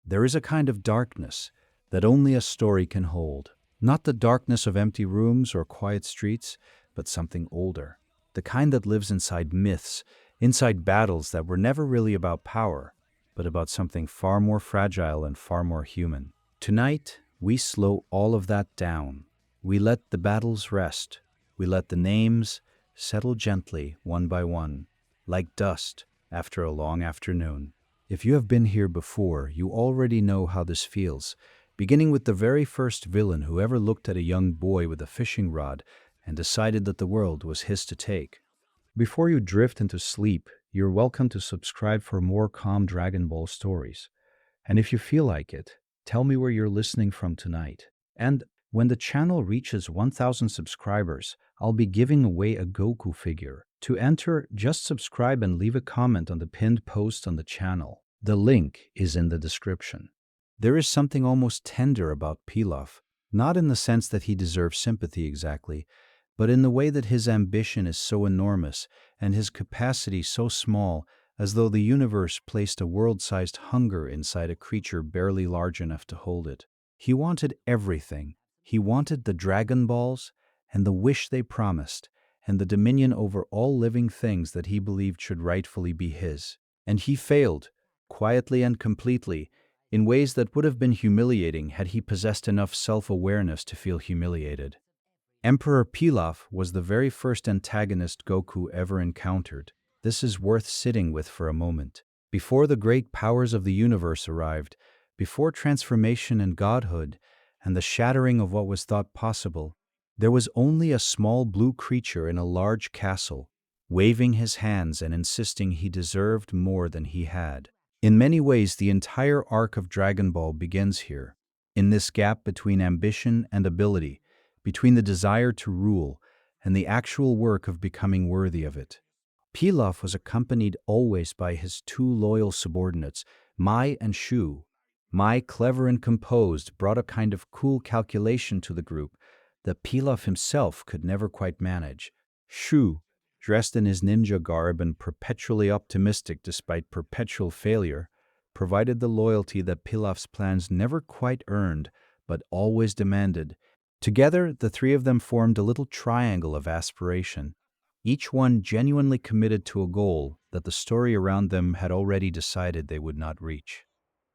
There is a kind of darkness that only a story can hold. Not the darkness of empty rooms or quiet streets, but something older. The kind that lives inside myths, inside battles that were never really about power, but about something far more fragile and far more human. Tonight, we slow all of that down. We let the battles rest. We let the names settle gently, one by one, like dust after a long afternoon. If you have been here before, you already know how this feels, beginning with the very first villain who ever looked at a young boy with a fishing rod and decided that the world was his to take. Before you drift into sleep, you're welcome to subscribe for more calm Dragon Ball stories. And if you feel like it, tell me where you're listening from tonight. And when the channel reaches 1,000 subscribers, I'll be giving away a Goku figure. To enter, just subscribe and leave a comment on the pinned post on the channel. The link is in the description. There is something almost tender about Pilaf, not in the sense that he deserves sympathy exactly, but in the way that his ambition is so enormous and his capacity so small, as though the universe placed a world-sized hunger inside a creature barely large enough to hold it. He wanted everything. He wanted the Dragon Balls and the wish they promised, and the dominion over all living things that he believed should rightfully be his. And he failed, quietly and completely, in ways that would have been humiliating had he possessed enough self-awareness to feel humiliated. Emperor Pilaf was the very first antagonist Goku ever encountered. This is worth sitting with for a moment. Before the great powers of the universe arrived, before transformation and godhood, and the shattering of what was thought possible, there was only a small blue creature in a large castle, waving his hands and insisting he deserved more than he had. In many ways, the entire arc of Dragon Ball begins here, in this gap between ambition and ability, between the desire to rule and the actual work of becoming worthy of it. Pilaf was accompanied always by his two loyal subordinates, Mai and Shu. Mai, clever and composed, brought a kind of cool calculation to the group that Pilaf himself could never quite manage. Shu, dressed in his ninja garb and perpetually optimistic despite perpetual failure, provided the loyalty that Pilaf's plans never quite earned but always demanded. Together, the three of them formed a little triangle of aspiration, each one genuinely committed to a goal that the story around them had already decided they would not reach.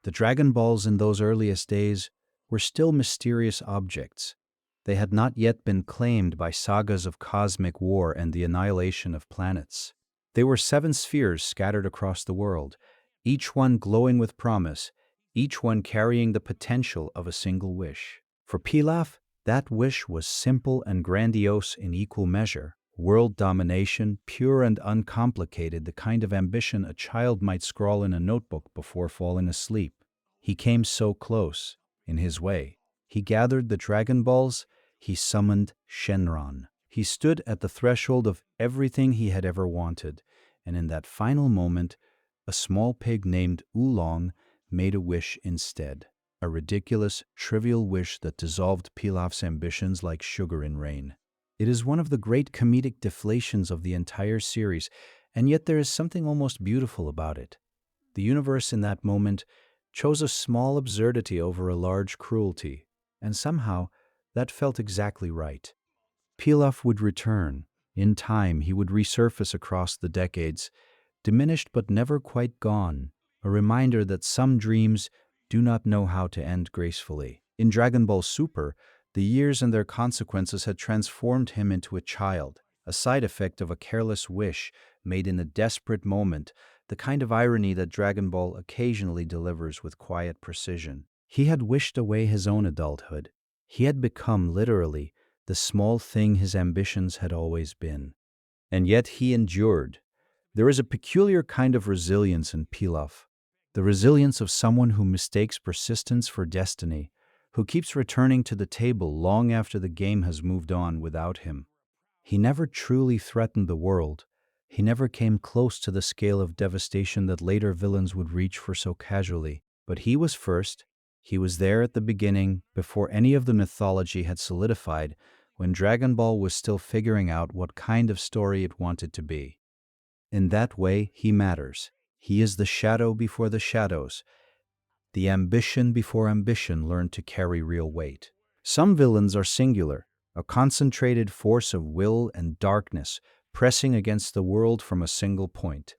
The Dragon Balls in those earliest days were still mysterious objects. They had not yet been claimed by sagas of cosmic war and the annihilation of planets. They were 7 spheres scattered across the world, each one glowing with promise, each one carrying the potential of a single wish. For Pilaf, that wish was simple and grandiose in equal measure. World domination, pure and uncomplicated, the kind of ambition a child might scrawl in a notebook before falling asleep. He came so close, in his way. He gathered the Dragon Balls, he summoned Shenron. He stood at the threshold of everything he had ever wanted, and in that final moment, a small pig named Oolong made a wish instead. A ridiculous, trivial wish that dissolved Pilaf's ambitions like sugar in rain. It is one of the great comedic deflations of the entire series, and yet there is something almost beautiful about it. The universe in that moment chose a small absurdity over a large cruelty, and somehow that felt exactly right. Pilaf would return. In time, he would resurface across the decades, diminished but never quite gone, a reminder that some dreams do not know how to end gracefully. In Dragon Ball Super, the years and their consequences had transformed him into a child, a side effect of a careless wish made in a desperate moment, the kind of irony that Dragon Ball occasionally delivers with quiet precision. He had wished away his own adulthood. He had become, literally, the small thing his ambitions had always been. And yet he endured. There is a peculiar kind of resilience in Pilaf, the resilience of someone who mistakes persistence for destiny, who keeps returning to the table long after the game has moved on without him. He never truly threatened the world. He never came close to the scale of devastation that later villains would reach for so casually. But he was first. He was there at the beginning, before any of the mythology had solidified, when Dragon Ball was still figuring out what kind of story it wanted to be. In that way, he matters. He is the shadow before the shadows, The ambition before ambition learned to carry real weight. Some villains are singular, a concentrated force of will and darkness pressing against the world from a single point.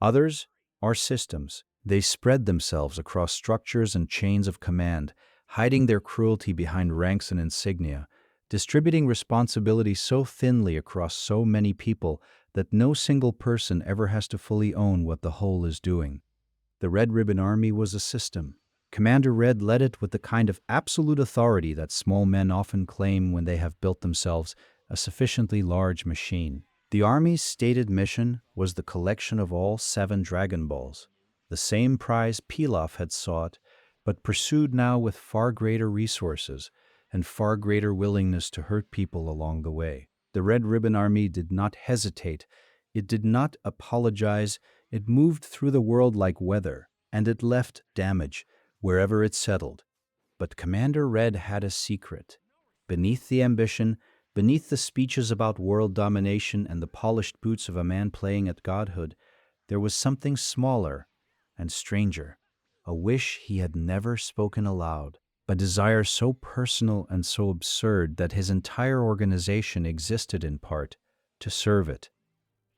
Others are systems. They spread themselves across structures and chains of command, hiding their cruelty behind ranks and insignia, distributing responsibility so thinly across so many people that no single person ever has to fully own what the whole is doing. The Red Ribbon Army was a system. Commander Red led it with the kind of absolute authority that small men often claim when they have built themselves a sufficiently large machine. The Army's stated mission was the collection of all 7 Dragon Balls, the same prize Pilaf had sought, but pursued now with far greater resources and far greater willingness to hurt people along the way. The Red Ribbon Army did not hesitate. It did not apologize. It moved through the world like weather, and it left damage wherever it settled. But Commander Red had a secret. Beneath the ambition, beneath the speeches about world domination and the polished boots of a man playing at godhood, there was something smaller and stranger, a wish he had never spoken aloud, a desire so personal and so absurd that his entire organization existed in part to serve it.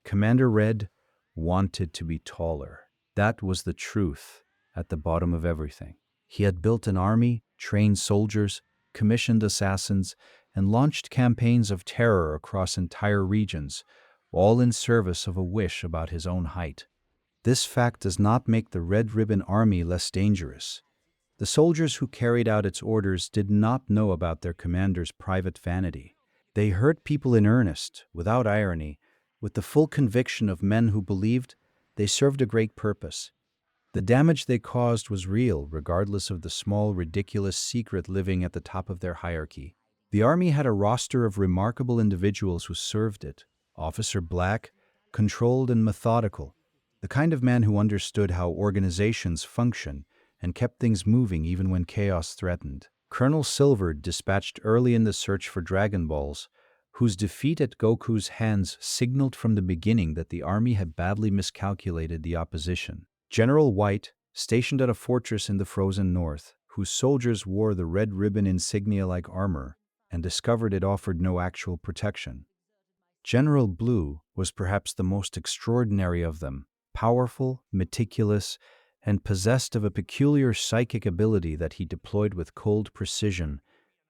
Commander Red wanted to be taller. That was the truth at the bottom of everything. He had built an army, trained soldiers, commissioned assassins, and launched campaigns of terror across entire regions, all in service of a wish about his own height. This fact does not make the Red Ribbon Army less dangerous. The soldiers who carried out its orders did not know about their commander's private vanity. They hurt people in earnest, without irony, with the full conviction of men who believed they served a great purpose. The damage they caused was real, regardless of the small, ridiculous secret living at the top of their hierarchy. The Army had a roster of remarkable individuals who served it. Officer Black, controlled and methodical, the kind of man who understood how organizations function and kept things moving even when chaos threatened. Colonel Silver, dispatched early in the search for Dragon Balls, whose defeat at Goku's hands signaled from the beginning that the Army had badly miscalculated the opposition. General White, stationed at a fortress in the frozen north, whose soldiers wore the red ribbon insignia like armor, and discovered it offered no actual protection. General Blue was perhaps the most extraordinary of them, powerful, meticulous, and possessed of a peculiar psychic ability that he deployed with cold precision.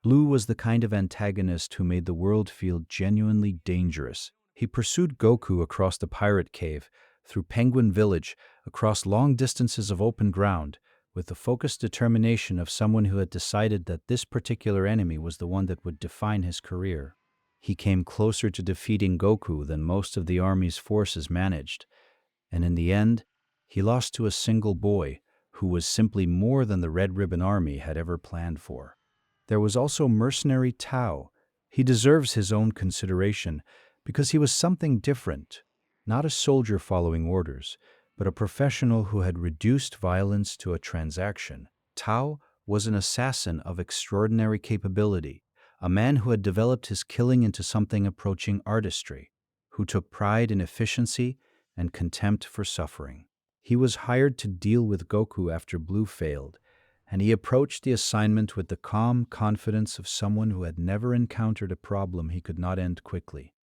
Blue was the kind of antagonist who made the world feel genuinely dangerous. He pursued Goku across the pirate cave, through Penguin Village, across long distances of open ground, with the focused determination of someone who had decided that this particular enemy was the one that would define his career. He came closer to defeating Goku than most of the Army's forces managed, and in the end, he lost to a single boy who was simply more than the Red Ribbon Army had ever planned for. There was also mercenary Tao. He deserves his own consideration because he was something different, not a soldier following orders, but a professional who had reduced violence to a transaction. Tao was an assassin of extraordinary capability, a man who had developed his killing into something approaching artistry, who took pride in efficiency and contempt for suffering. He was hired to deal with Goku after Blue failed, and he approached the assignment with the calm confidence of someone who had never encountered a problem he could not end quickly.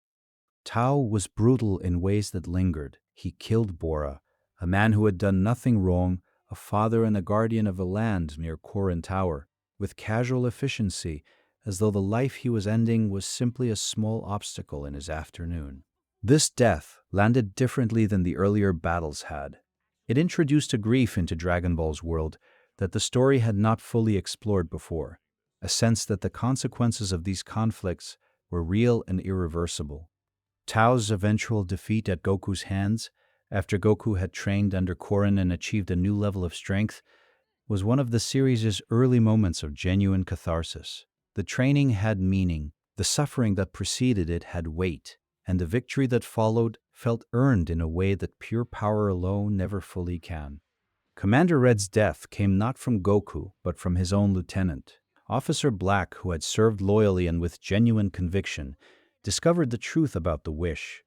Tao was brutal in ways that lingered. He killed Bora, a man who had done nothing wrong, a father and a guardian of a land near Korin Tower, with casual efficiency, as though the life he was ending was simply a small obstacle in his afternoon. This death landed differently than the earlier battles had. It introduced a grief into Dragon Ball's world that the story had not fully explored before, a sense that the consequences of these conflicts were real and irreversible. Tao's eventual defeat at Goku's hands, after Goku had trained under Korin and achieved a new level of strength, was one of the series' early moments of genuine catharsis. The training had meaning, the suffering that preceded it had weight, and the victory that followed felt earned in a way that pure power alone never fully can. Commander Red's death came not from Goku, but from his own lieutenant. Officer Black, who had served loyally and with genuine conviction, discovered the truth about the wish.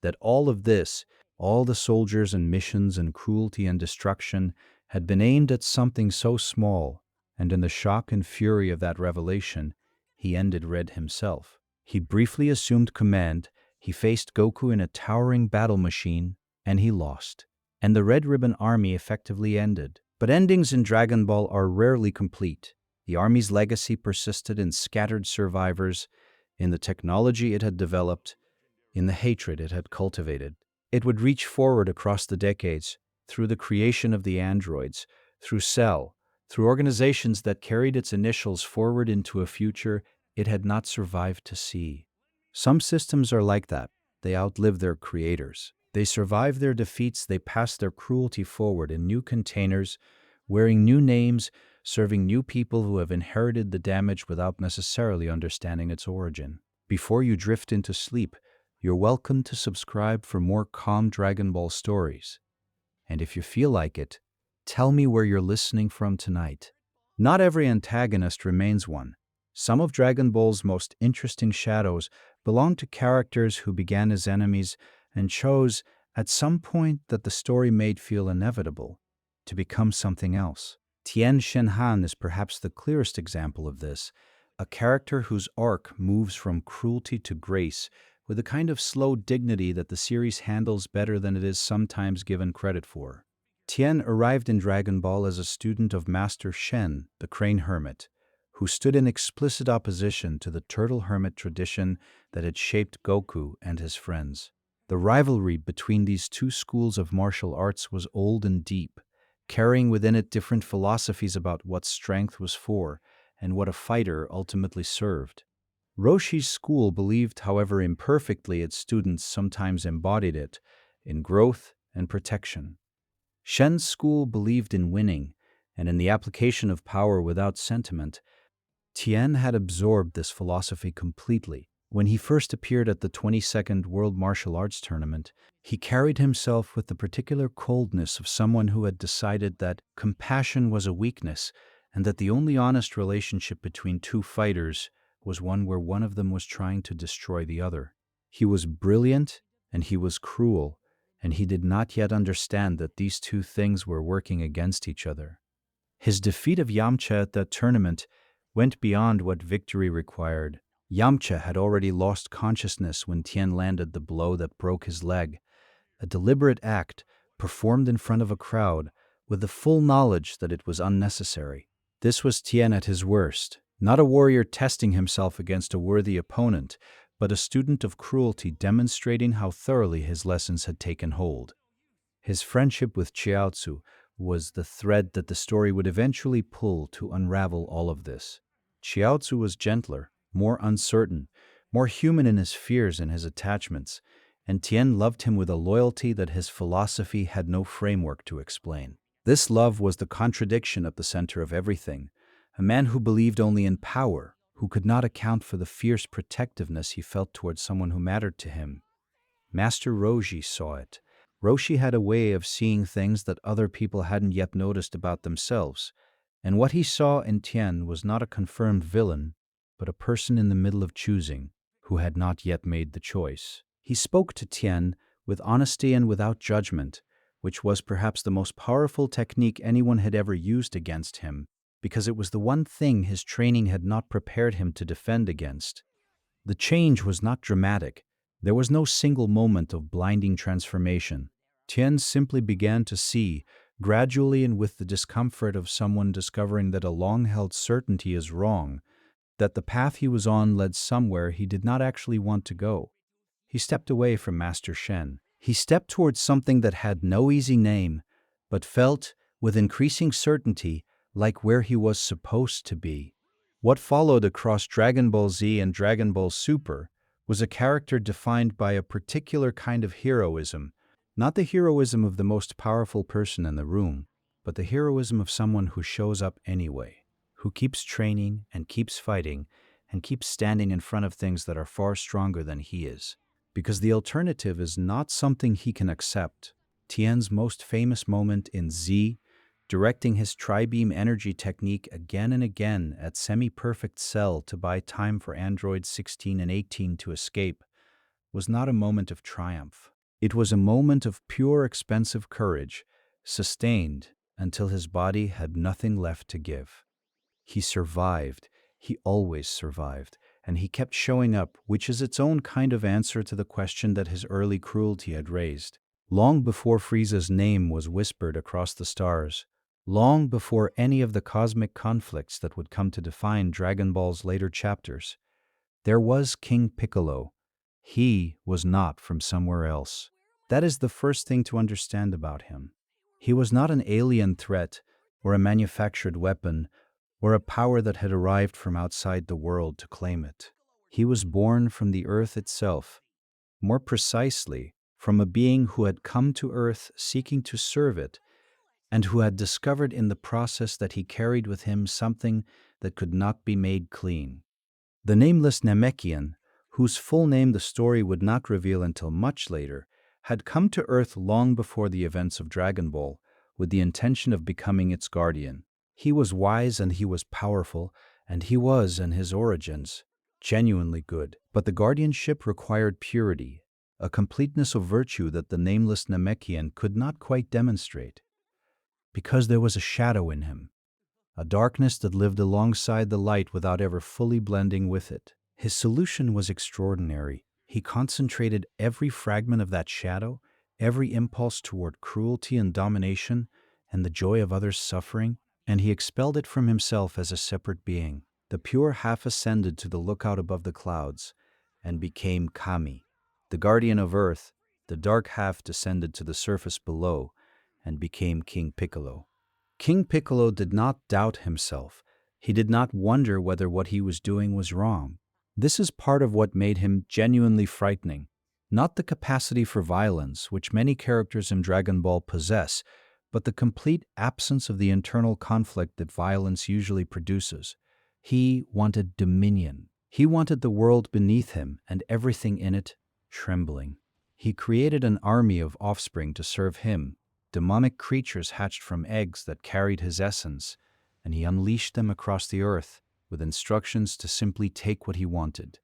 That all of this, all the soldiers and missions and cruelty and destruction, had been aimed at something so small, and in the shock and fury of that revelation, he ended Red himself. He briefly assumed command, he faced Goku in a towering battle machine, and he lost. And the Red Ribbon Army effectively ended. But endings in Dragon Ball are rarely complete. The Army's legacy persisted in scattered survivors, in the technology it had developed, in the hatred it had cultivated. It would reach forward across the decades, through the creation of the androids, through Cell, through organizations that carried its initials forward into a future it had not survived to see. Some systems are like that. They outlive their creators. They survive their defeats, they pass their cruelty forward in new containers, wearing new names, serving new people who have inherited the damage without necessarily understanding its origin. Before you drift into sleep, you're welcome to subscribe for more calm Dragon Ball stories. And if you feel like it, tell me where you're listening from tonight. Not every antagonist remains one. Some of Dragon Ball's most interesting shadows belong to characters who began as enemies and chose, at some point that the story made feel inevitable, to become something else. Tien Shinhan is perhaps the clearest example of this, a character whose arc moves from cruelty to grace with a kind of slow dignity that the series handles better than it is sometimes given credit for. Tien arrived in Dragon Ball as a student of Master Shen, the Crane Hermit, who stood in explicit opposition to the Turtle Hermit tradition that had shaped Goku and his friends. The rivalry between these two schools of martial arts was old and deep, carrying within it different philosophies about what strength was for and what a fighter ultimately served. Roshi's school believed, however imperfectly, its students sometimes embodied it in growth and protection. Shen's school believed in winning and in the application of power without sentiment. Tien had absorbed this philosophy completely. When he first appeared at the 22nd World Martial Arts Tournament, he carried himself with the particular coldness of someone who had decided that compassion was a weakness and that the only honest relationship between two fighters was one where one of them was trying to destroy the other. He was brilliant and he was cruel, and he did not yet understand that these two things were working against each other. His defeat of Yamcha at that tournament went beyond what victory required. Yamcha had already lost consciousness when Tien landed the blow that broke his leg, a deliberate act performed in front of a crowd with the full knowledge that it was unnecessary. This was Tien at his worst, not a warrior testing himself against a worthy opponent, but a student of cruelty demonstrating how thoroughly his lessons had taken hold. His friendship with Chiaotzu was the thread that the story would eventually pull to unravel all of this. Chiaotzu was gentler, more uncertain, more human in his fears and his attachments, and Tien loved him with a loyalty that his philosophy had no framework to explain. This love was the contradiction at the center of everything, a man who believed only in power, who could not account for the fierce protectiveness he felt towards someone who mattered to him. Master Roshi saw it. Roshi had a way of seeing things that other people hadn't yet noticed about themselves, and what he saw in Tien was not a confirmed villain, but a person in the middle of choosing, who had not yet made the choice. He spoke to Tien with honesty and without judgment, which was perhaps the most powerful technique anyone had ever used against him, because it was the one thing his training had not prepared him to defend against. The change was not dramatic. There was no single moment of blinding transformation. Tien simply began to see, gradually and with the discomfort of someone discovering that a long-held certainty is wrong, that the path he was on led somewhere he did not actually want to go. He stepped away from Master Shen. He stepped towards something that had no easy name, but felt, with increasing certainty, like where he was supposed to be. What followed across Dragon Ball Z and Dragon Ball Super was a character defined by a particular kind of heroism, not the heroism of the most powerful person in the room, but the heroism of someone who shows up anyway, who keeps training and keeps fighting and keeps standing in front of things that are far stronger than he is. Because the alternative is not something he can accept. Tien's most famous moment in Z, directing his tri-beam energy technique again and again at semi-perfect Cell to buy time for androids 16 and 18 to escape, was not a moment of triumph. It was a moment of pure expensive courage, sustained until his body had nothing left to give. He survived. He always survived. And he kept showing up, which is its own kind of answer to the question that his early cruelty had raised. Long before Frieza's name was whispered across the stars, long before any of the cosmic conflicts that would come to define Dragon Ball's later chapters, there was King Piccolo. He was not from somewhere else. That is the first thing to understand about him. He was not an alien threat or a manufactured weapon or a power that had arrived from outside the world to claim it. He was born from the earth itself, more precisely, from a being who had come to earth seeking to serve it, and who had discovered in the process that he carried with him something that could not be made clean. The nameless Namekian, whose full name the story would not reveal until much later, had come to Earth long before the events of Dragon Ball, with the intention of becoming its guardian. He was wise and he was powerful, and he was, in his origins, genuinely good. But the guardianship required purity, a completeness of virtue that the nameless Namekian could not quite demonstrate, because there was a shadow in him, a darkness that lived alongside the light without ever fully blending with it. His solution was extraordinary. He concentrated every fragment of that shadow, every impulse toward cruelty and domination, and the joy of others' suffering, and he expelled it from himself as a separate being. The pure half ascended to the lookout above the clouds and became Kami, the guardian of Earth. The dark half descended to the surface below and became King Piccolo. King Piccolo did not doubt himself. He did not wonder whether what he was doing was wrong. This is part of what made him genuinely frightening. Not the capacity for violence, which many characters in Dragon Ball possess, but the complete absence of the internal conflict that violence usually produces. He wanted dominion. He wanted the world beneath him and everything in it trembling. He created an army of offspring to serve him, demonic creatures hatched from eggs that carried his essence, and he unleashed them across the earth with instructions to simply take what he wanted.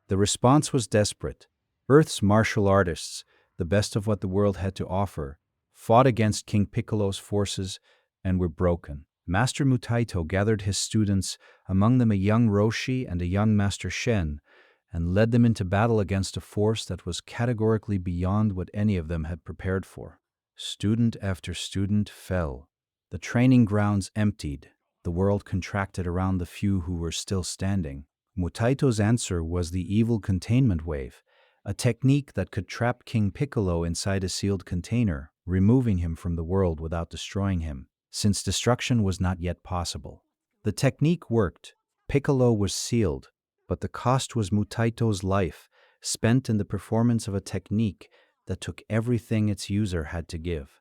The response was desperate. Earth's martial artists, the best of what the world had to offer, fought against King Piccolo's forces and were broken. Master Mutaito gathered his students, among them a young Roshi and a young Master Shen, and led them into battle against a force that was categorically beyond what any of them had prepared for. Student after student fell. The training grounds emptied. The world contracted around the few who were still standing. Mutaito's answer was the evil containment wave, a technique that could trap King Piccolo inside a sealed container, removing him from the world without destroying him, since destruction was not yet possible. The technique worked. Piccolo was sealed, but the cost was Mutaito's life, spent in the performance of a technique that took everything its user had to give.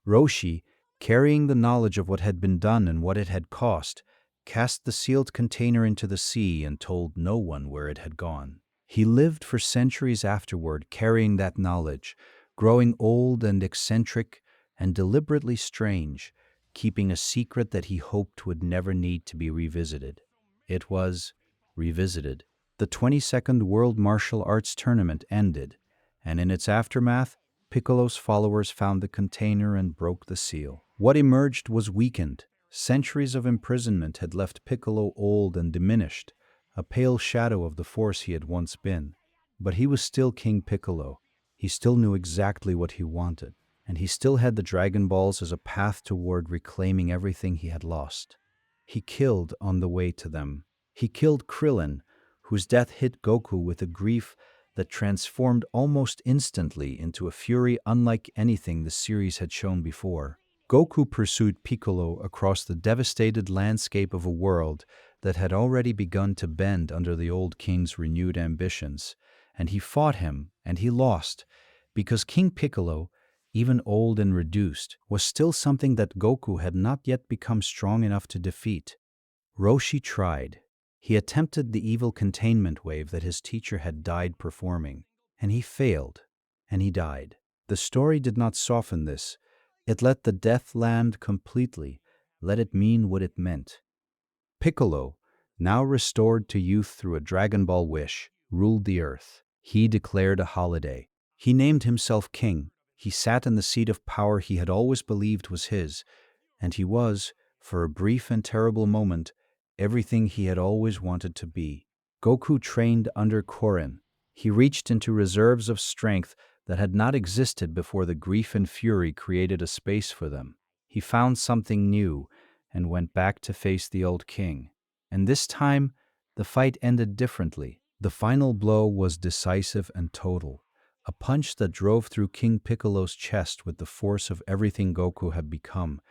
Roshi, carrying the knowledge of what had been done and what it had cost, cast the sealed container into the sea and told no one where it had gone. He lived for centuries afterward carrying that knowledge, growing old and eccentric and deliberately strange, keeping a secret that he hoped would never need to be revisited. It was revisited. The 22nd World Martial Arts Tournament ended, and in its aftermath, Piccolo's followers found the container and broke the seal. What emerged was weakened. Centuries of imprisonment had left Piccolo old and diminished, a pale shadow of the force he had once been. But he was still King Piccolo. He still knew exactly what he wanted, and he still had the Dragon Balls as a path toward reclaiming everything he had lost. He killed on the way to them. He killed Krillin, whose death hit Goku with a grief that transformed almost instantly into a fury unlike anything the series had shown before. Goku pursued Piccolo across the devastated landscape of a world that had already begun to bend under the old king's renewed ambitions, and he fought him, and he lost, because King Piccolo, even old and reduced, was still something that Goku had not yet become strong enough to defeat. Roshi tried. He attempted the evil containment wave that his teacher had died performing, and he failed, and he died. The story did not soften this. It let the death land completely, let it mean what it meant. Piccolo, now restored to youth through a Dragon Ball wish, ruled the earth. He declared a holiday. He named himself king. He sat in the seat of power he had always believed was his, and he was, for a brief and terrible moment, everything he had always wanted to be. Goku trained under Korin. He reached into reserves of strength that had not existed before the grief and fury created a space for them. He found something new and went back to face the old king. And this time, the fight ended differently. The final blow was decisive and total, a punch that drove through King Piccolo's chest with the force of everything Goku had become,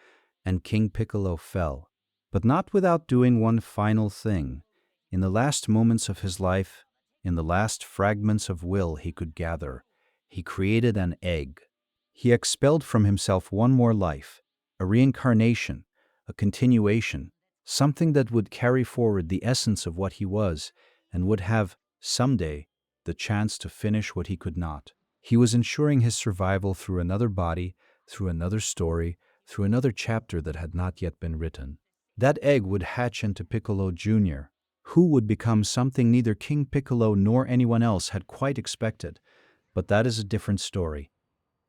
and King Piccolo fell. But not without doing one final thing. In the last moments of his life, in the last fragments of will he could gather, he created an egg. He expelled from himself one more life, a reincarnation, a continuation, something that would carry forward the essence of what he was and would have, someday, the chance to finish what he could not. He was ensuring his survival through another body, through another story, through another chapter that had not yet been written. That egg would hatch into Piccolo Jr., who would become something neither King Piccolo nor anyone else had quite expected. But that is a different story,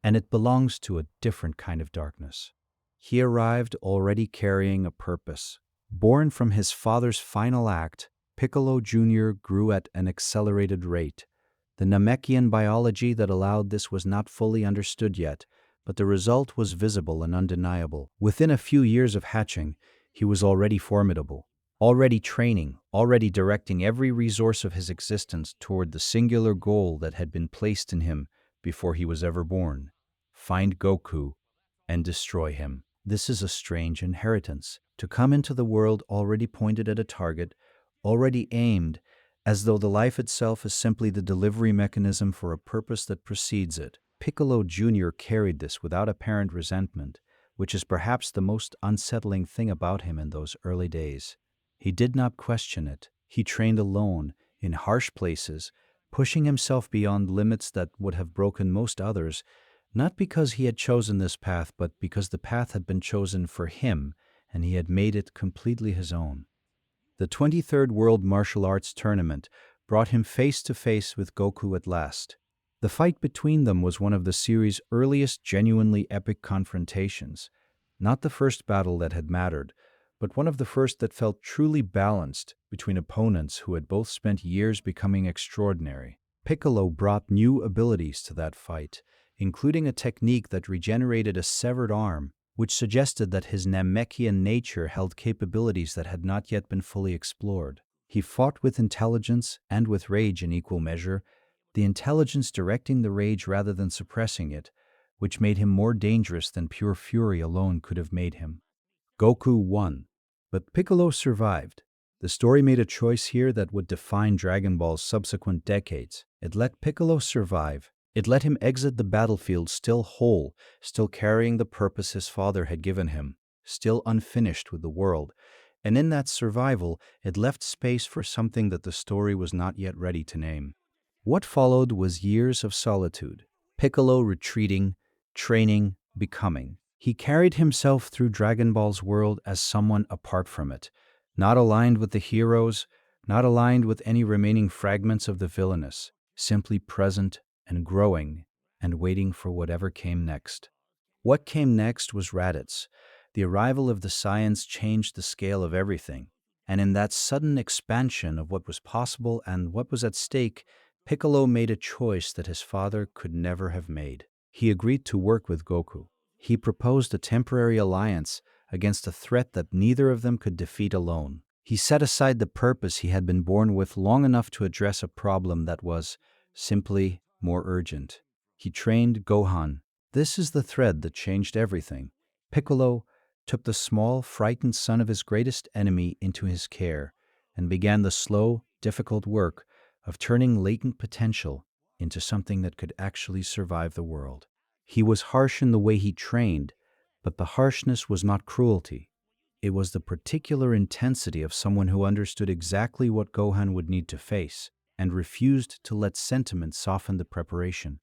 and it belongs to a different kind of darkness. He arrived already carrying a purpose. Born from his father's final act, Piccolo Jr. grew at an accelerated rate. The Namekian biology that allowed this was not fully understood yet, but the result was visible and undeniable. Within a few years of hatching, he was already formidable, already training, already directing every resource of his existence toward the singular goal that had been placed in him before he was ever born: find Goku and destroy him. This is a strange inheritance, to come into the world already pointed at a target, already aimed, as though the life itself is simply the delivery mechanism for a purpose that precedes it. Piccolo Jr. carried this without apparent resentment, which is perhaps the most unsettling thing about him in those early days. He did not question it. He trained alone, in harsh places, pushing himself beyond limits that would have broken most others, not because he had chosen this path, but because the path had been chosen for him, and he had made it completely his own. The 23rd World Martial Arts Tournament brought him face to face with Goku at last. The fight between them was one of the series' earliest genuinely epic confrontations. Not the first battle that had mattered, but one of the first that felt truly balanced between opponents who had both spent years becoming extraordinary. Piccolo brought new abilities to that fight, including a technique that regenerated a severed arm, which suggested that his Namekian nature held capabilities that had not yet been fully explored. He fought with intelligence and with rage in equal measure, the intelligence directing the rage rather than suppressing it, which made him more dangerous than pure fury alone could have made him. Goku won, but Piccolo survived. The story made a choice here that would define Dragon Ball's subsequent decades. It let Piccolo survive. It let him exit the battlefield still whole, still carrying the purpose his father had given him, still unfinished with the world. And in that survival, it left space for something that the story was not yet ready to name. What followed was years of solitude. Piccolo retreating, training, becoming. He carried himself through Dragon Ball's world as someone apart from it, not aligned with the heroes, not aligned with any remaining fragments of the villainous, simply present and growing and waiting for whatever came next. What came next was Raditz. The arrival of the Saiyans changed the scale of everything, and in that sudden expansion of what was possible and what was at stake, Piccolo made a choice that his father could never have made. He agreed to work with Goku. He proposed a temporary alliance against a threat that neither of them could defeat alone. He set aside the purpose he had been born with long enough to address a problem that was simply more urgent. He trained Gohan. This is the thread that changed everything. Piccolo took the small, frightened son of his greatest enemy into his care and began the slow, difficult work of turning latent potential into something that could actually survive the world. He was harsh in the way he trained, but the harshness was not cruelty. It was the particular intensity of someone who understood exactly what Gohan would need to face and refused to let sentiment soften the preparation.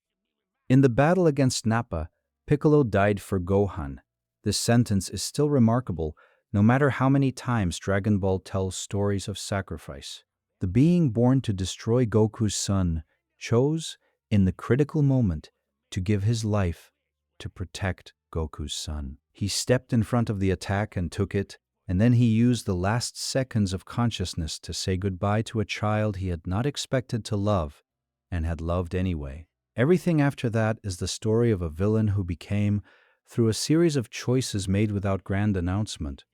In the battle against Nappa, Piccolo died for Gohan. This sentence is still remarkable, no matter how many times Dragon Ball tells stories of sacrifice. The being born to destroy Goku's son chose, in the critical moment, to give his life to protect Goku's son. He stepped in front of the attack and took it, and then he used the last seconds of consciousness to say goodbye to a child he had not expected to love and had loved anyway. Everything after that is the story of a villain who became, through a series of choices made without grand announcement,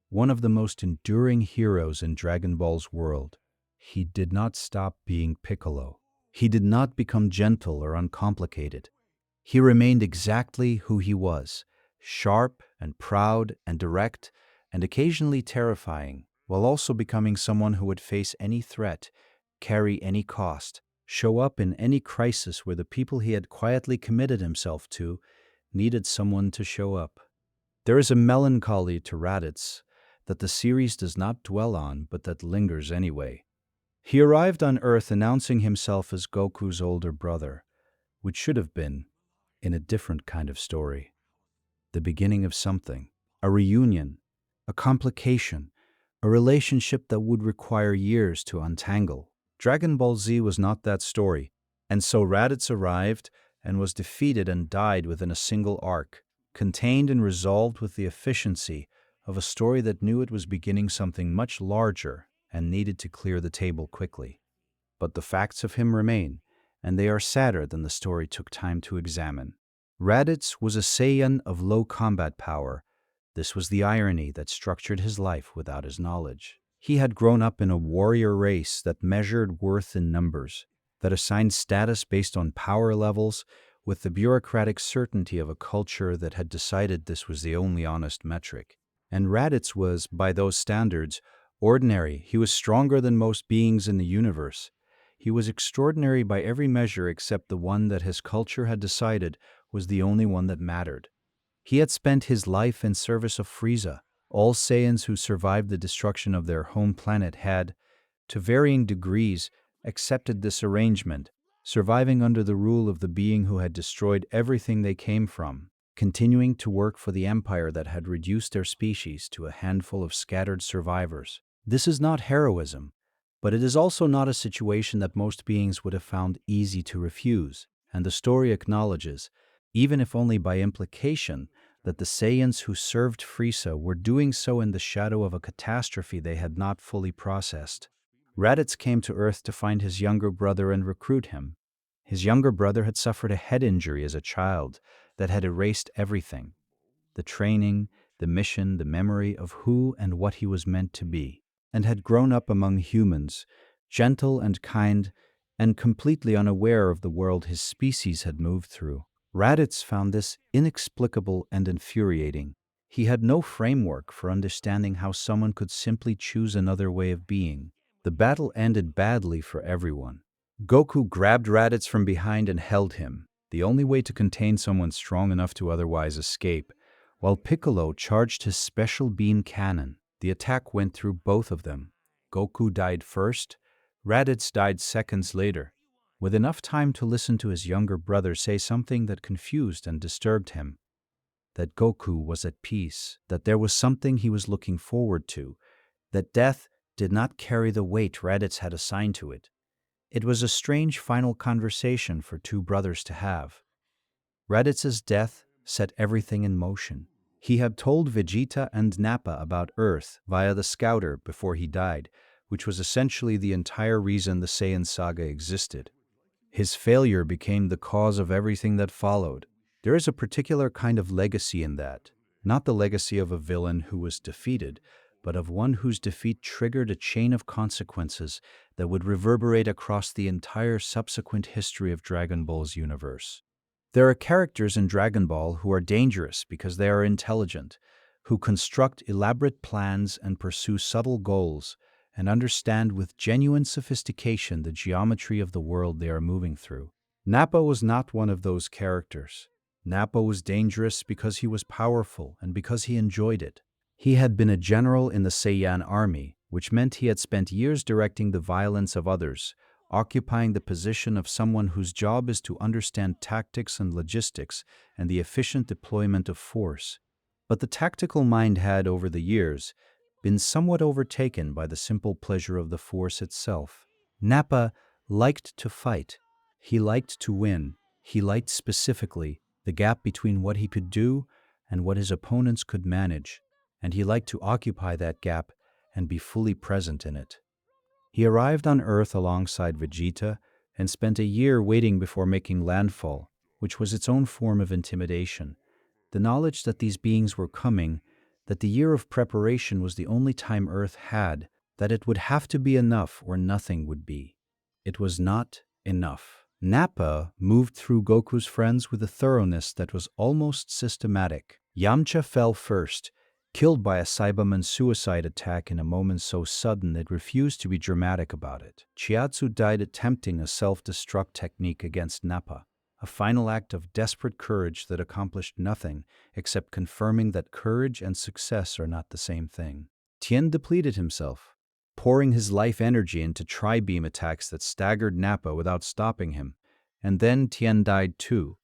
one of the most enduring heroes in Dragon Ball's world. He did not stop being Piccolo. He did not become gentle or uncomplicated. He remained exactly who he was, sharp and proud and direct and occasionally terrifying, while also becoming someone who would face any threat, carry any cost, show up in any crisis where the people he had quietly committed himself to needed someone to show up. There is a melancholy to Raditz that the series does not dwell on, but that lingers anyway. He arrived on Earth announcing himself as Goku's older brother, which should have been, in a different kind of story, the beginning of something, a reunion, a complication, a relationship that would require years to untangle. Dragon Ball Z was not that story, and so Raditz arrived and was defeated and died within a single arc, contained and resolved with the efficiency of a story that knew it was beginning something much larger and needed to clear the table quickly. But the facts of him remain, and they are sadder than the story took time to examine. Raditz was a Saiyan of low combat power. This was the irony that structured his life without his knowledge. He had grown up in a warrior race that measured worth in numbers, that assigned status based on power levels, with the bureaucratic certainty of a culture that had decided this was the only honest metric. And Raditz was, by those standards, ordinary. He was stronger than most beings in the universe. He was extraordinary by every measure except the one that his culture had decided was the only one that mattered. He had spent his life in service of Frieza. All Saiyans who survived the destruction of their home planet had, to varying degrees, accepted this arrangement, surviving under the rule of the being who had destroyed everything they came from, continuing to work for the empire that had reduced their species to a handful of scattered survivors. This is not heroism, but it is also not a situation that most beings would have found easy to refuse, and the story acknowledges, even if only by implication, that the Saiyans who served Frieza were doing so in the shadow of a catastrophe they had not fully processed. Raditz came to Earth to find his younger brother and recruit him. His younger brother had suffered a head injury as a child that had erased everything: the training, the mission, the memory of who and what he was meant to be, and had grown up among humans, gentle and kind, and completely unaware of the world his species had moved through. Raditz found this inexplicable and infuriating. He had no framework for understanding how someone could simply choose another way of being. The battle ended badly for everyone. Goku grabbed Raditz from behind and held him, the only way to contain someone strong enough to otherwise escape, while Piccolo charged his special beam cannon. The attack went through both of them. Goku died first, Raditz died seconds later, with enough time to listen to his younger brother say something that confused and disturbed him. That Goku was at peace, that there was something he was looking forward to, that death did not carry the weight Raditz had assigned to it. It was a strange final conversation for two brothers to have. Raditz's death set everything in motion. He had told Vegeta and Nappa about Earth via the Scouter before he died, which was essentially the entire reason the Saiyan saga existed. His failure became the cause of everything that followed. There is a particular kind of legacy in that, not the legacy of a villain who was defeated, but of one whose defeat triggered a chain of consequences that would reverberate across the entire subsequent history of Dragon Ball's universe. There are characters in Dragon Ball who are dangerous because they are intelligent, who construct elaborate plans and pursue subtle goals, and understand with genuine sophistication the geometry of the world they are moving through. Nappa was not one of those characters. Nappa was dangerous because he was powerful and because he enjoyed it. He had been a general in the Saiyan army, which meant he had spent years directing the violence of others, occupying the position of someone whose job is to understand tactics and logistics and the efficient deployment of force. But the tactical mind had, over the years, been somewhat overtaken by the simple pleasure of the force itself. Nappa liked to fight. He liked to win. He liked specifically the gap between what he could do and what his opponents could manage, and he liked to occupy that gap and be fully present in it. He arrived on Earth alongside Vegeta and spent a year waiting before making landfall, which was its own form of intimidation. The knowledge that these beings were coming, that the year of preparation was the only time Earth had, that it would have to be enough or nothing would be. It was not enough. Nappa moved through Goku's friends with a thoroughness that was almost systematic. Yamcha fell first, killed by a Saibaman suicide attack in a moment so sudden it refused to be dramatic about it. Chiatsu died attempting a self-destruct technique against Nappa, a final act of desperate courage that accomplished nothing except confirming that courage and success are not the same thing. Tien depleted himself, pouring his life energy into tri-beam attacks that staggered Nappa without stopping him, and then Tien died too.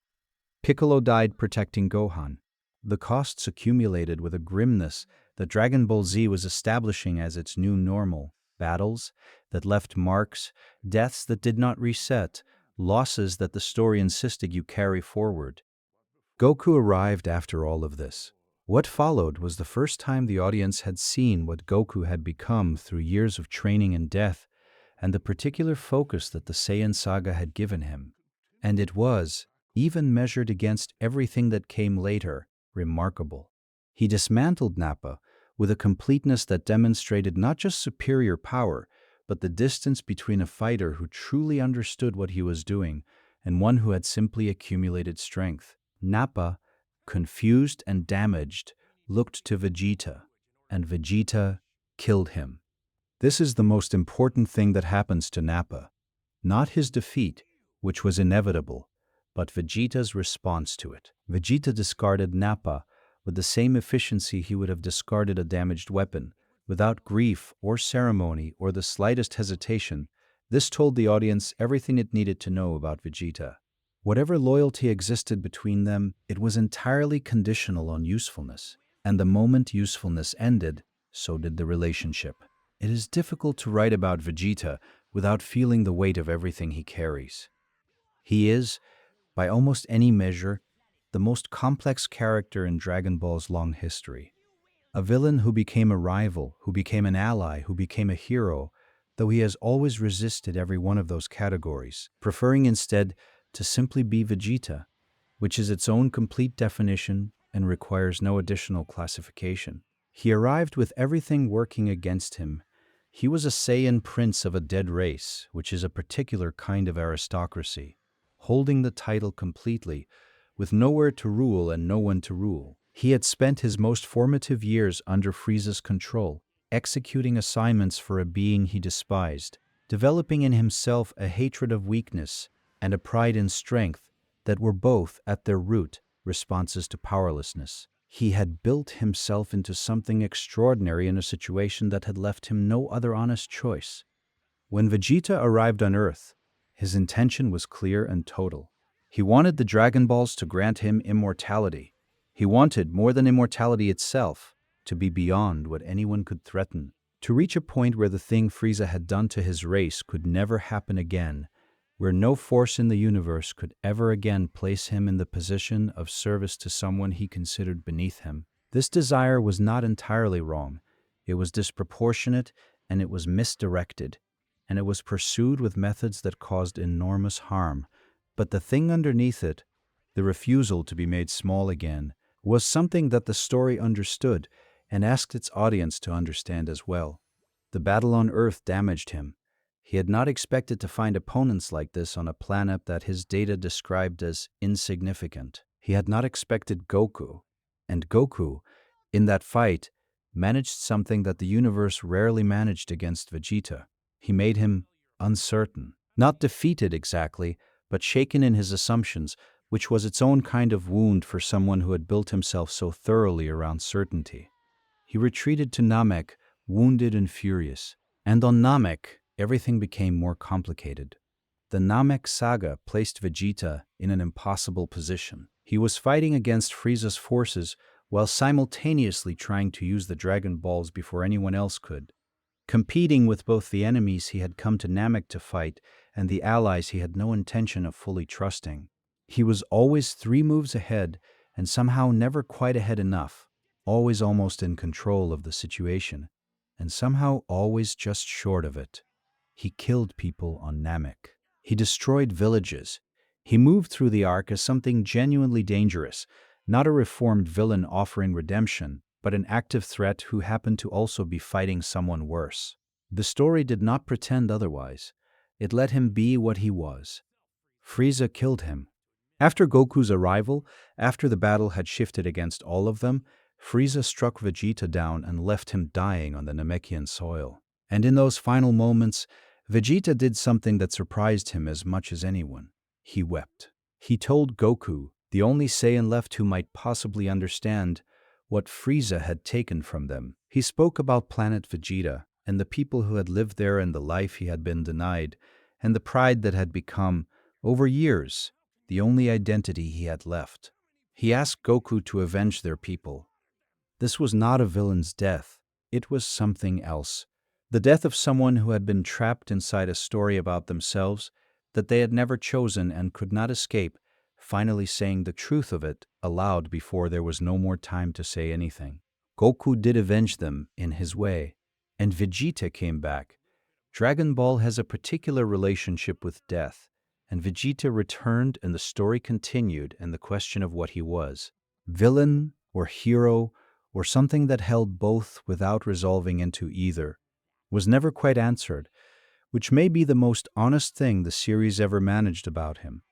Piccolo died protecting Gohan. The costs accumulated with a grimness that Dragon Ball Z was establishing as its new normal. Battles that left marks, deaths that did not reset, losses that the story insisted you carry forward. Goku arrived after all of this. What followed was the first time the audience had seen what Goku had become through years of training and death, and the particular focus that the Saiyan saga had given him. And it was, even measured against everything that came later, remarkable. He dismantled Nappa with a completeness that demonstrated not just superior power, but the distance between a fighter who truly understood what he was doing and one who had simply accumulated strength. Nappa, confused and damaged, looked to Vegeta, and Vegeta killed him. This is the most important thing that happens to Nappa. Not his defeat, which was inevitable, but Vegeta's response to it. Vegeta discarded Nappa with the same efficiency he would have discarded a damaged weapon, without grief or ceremony or the slightest hesitation. This told the audience everything it needed to know about Vegeta. Whatever loyalty existed between them, it was entirely conditional on usefulness, and the moment usefulness ended, so did the relationship. It is difficult to write about Vegeta without feeling the weight of everything he carries. He is, by almost any measure, the most complex character in Dragon Ball's long history. A villain who became a rival, who became an ally, who became a hero, though he has always resisted every one of those categories, preferring instead to simply be Vegeta, which is its own complete definition and requires no additional classification. He arrived with everything working against him. He was a Saiyan prince of a dead race, which is a particular kind of aristocracy, holding the title completely, with nowhere to rule and no one to rule. He had spent his most formative years under Frieza's control, executing assignments for a being he despised, developing in himself a hatred of weakness and a pride in strength that were both, at their root, responses to powerlessness. He had built himself into something extraordinary in a situation that had left him no other honest choice. When Vegeta arrived on Earth, his intention was clear and total. He wanted the Dragon Balls to grant him immortality. He wanted, more than immortality itself, to be beyond what anyone could threaten, to reach a point where the thing Frieza had done to his race could never happen again, where no force in the universe could ever again place him in the position of service to someone he considered beneath him. This desire was not entirely wrong. It was disproportionate, and it was misdirected, and it was pursued with methods that caused enormous harm. But the thing underneath it, the refusal to be made small again, was something that the story understood and asked its audience to understand as well. The battle on Earth damaged him. He had not expected to find opponents like this on a planet that his data described as insignificant. He had not expected Goku, and Goku, in that fight, managed something that the universe rarely managed against Vegeta. He made him uncertain, not defeated exactly, but shaken in his assumptions, which was its own kind of wound for someone who had built himself so thoroughly around certainty. He retreated to Namek, wounded and furious, and on Namek, everything became more complicated. The Namek saga placed Vegeta in an impossible position. He was fighting against Frieza's forces while simultaneously trying to use the Dragon Balls before anyone else could, competing with both the enemies he had come to Namek to fight and the allies he had no intention of fully trusting. He was always 3 moves ahead and somehow never quite ahead enough, always almost in control of the situation, and somehow always just short of it. He killed people on Namek. He destroyed villages. He moved through the arc as something genuinely dangerous, not a reformed villain offering redemption, but an active threat who happened to also be fighting someone worse. The story did not pretend otherwise. It let him be what he was. Frieza killed him. After Goku's arrival, after the battle had shifted against all of them, Frieza struck Vegeta down and left him dying on the Namekian soil. And in those final moments, Vegeta did something that surprised him as much as anyone. He wept. He told Goku, the only Saiyan left who might possibly understand, what Frieza had taken from them. He spoke about planet Vegeta and the people who had lived there and the life he had been denied, and the pride that had become, over years, the only identity he had left. He asked Goku to avenge their people. This was not a villain's death. It was something else. The death of someone who had been trapped inside a story about themselves that they had never chosen and could not escape, finally saying the truth of it aloud before there was no more time to say anything. Goku did avenge them in his way, and Vegeta came back. Dragon Ball has a particular relationship with death, and Vegeta returned and the story continued and the question of what he was. Villain or hero or something that held both without resolving into either, was never quite answered, which may be the most honest thing the series ever managed about him.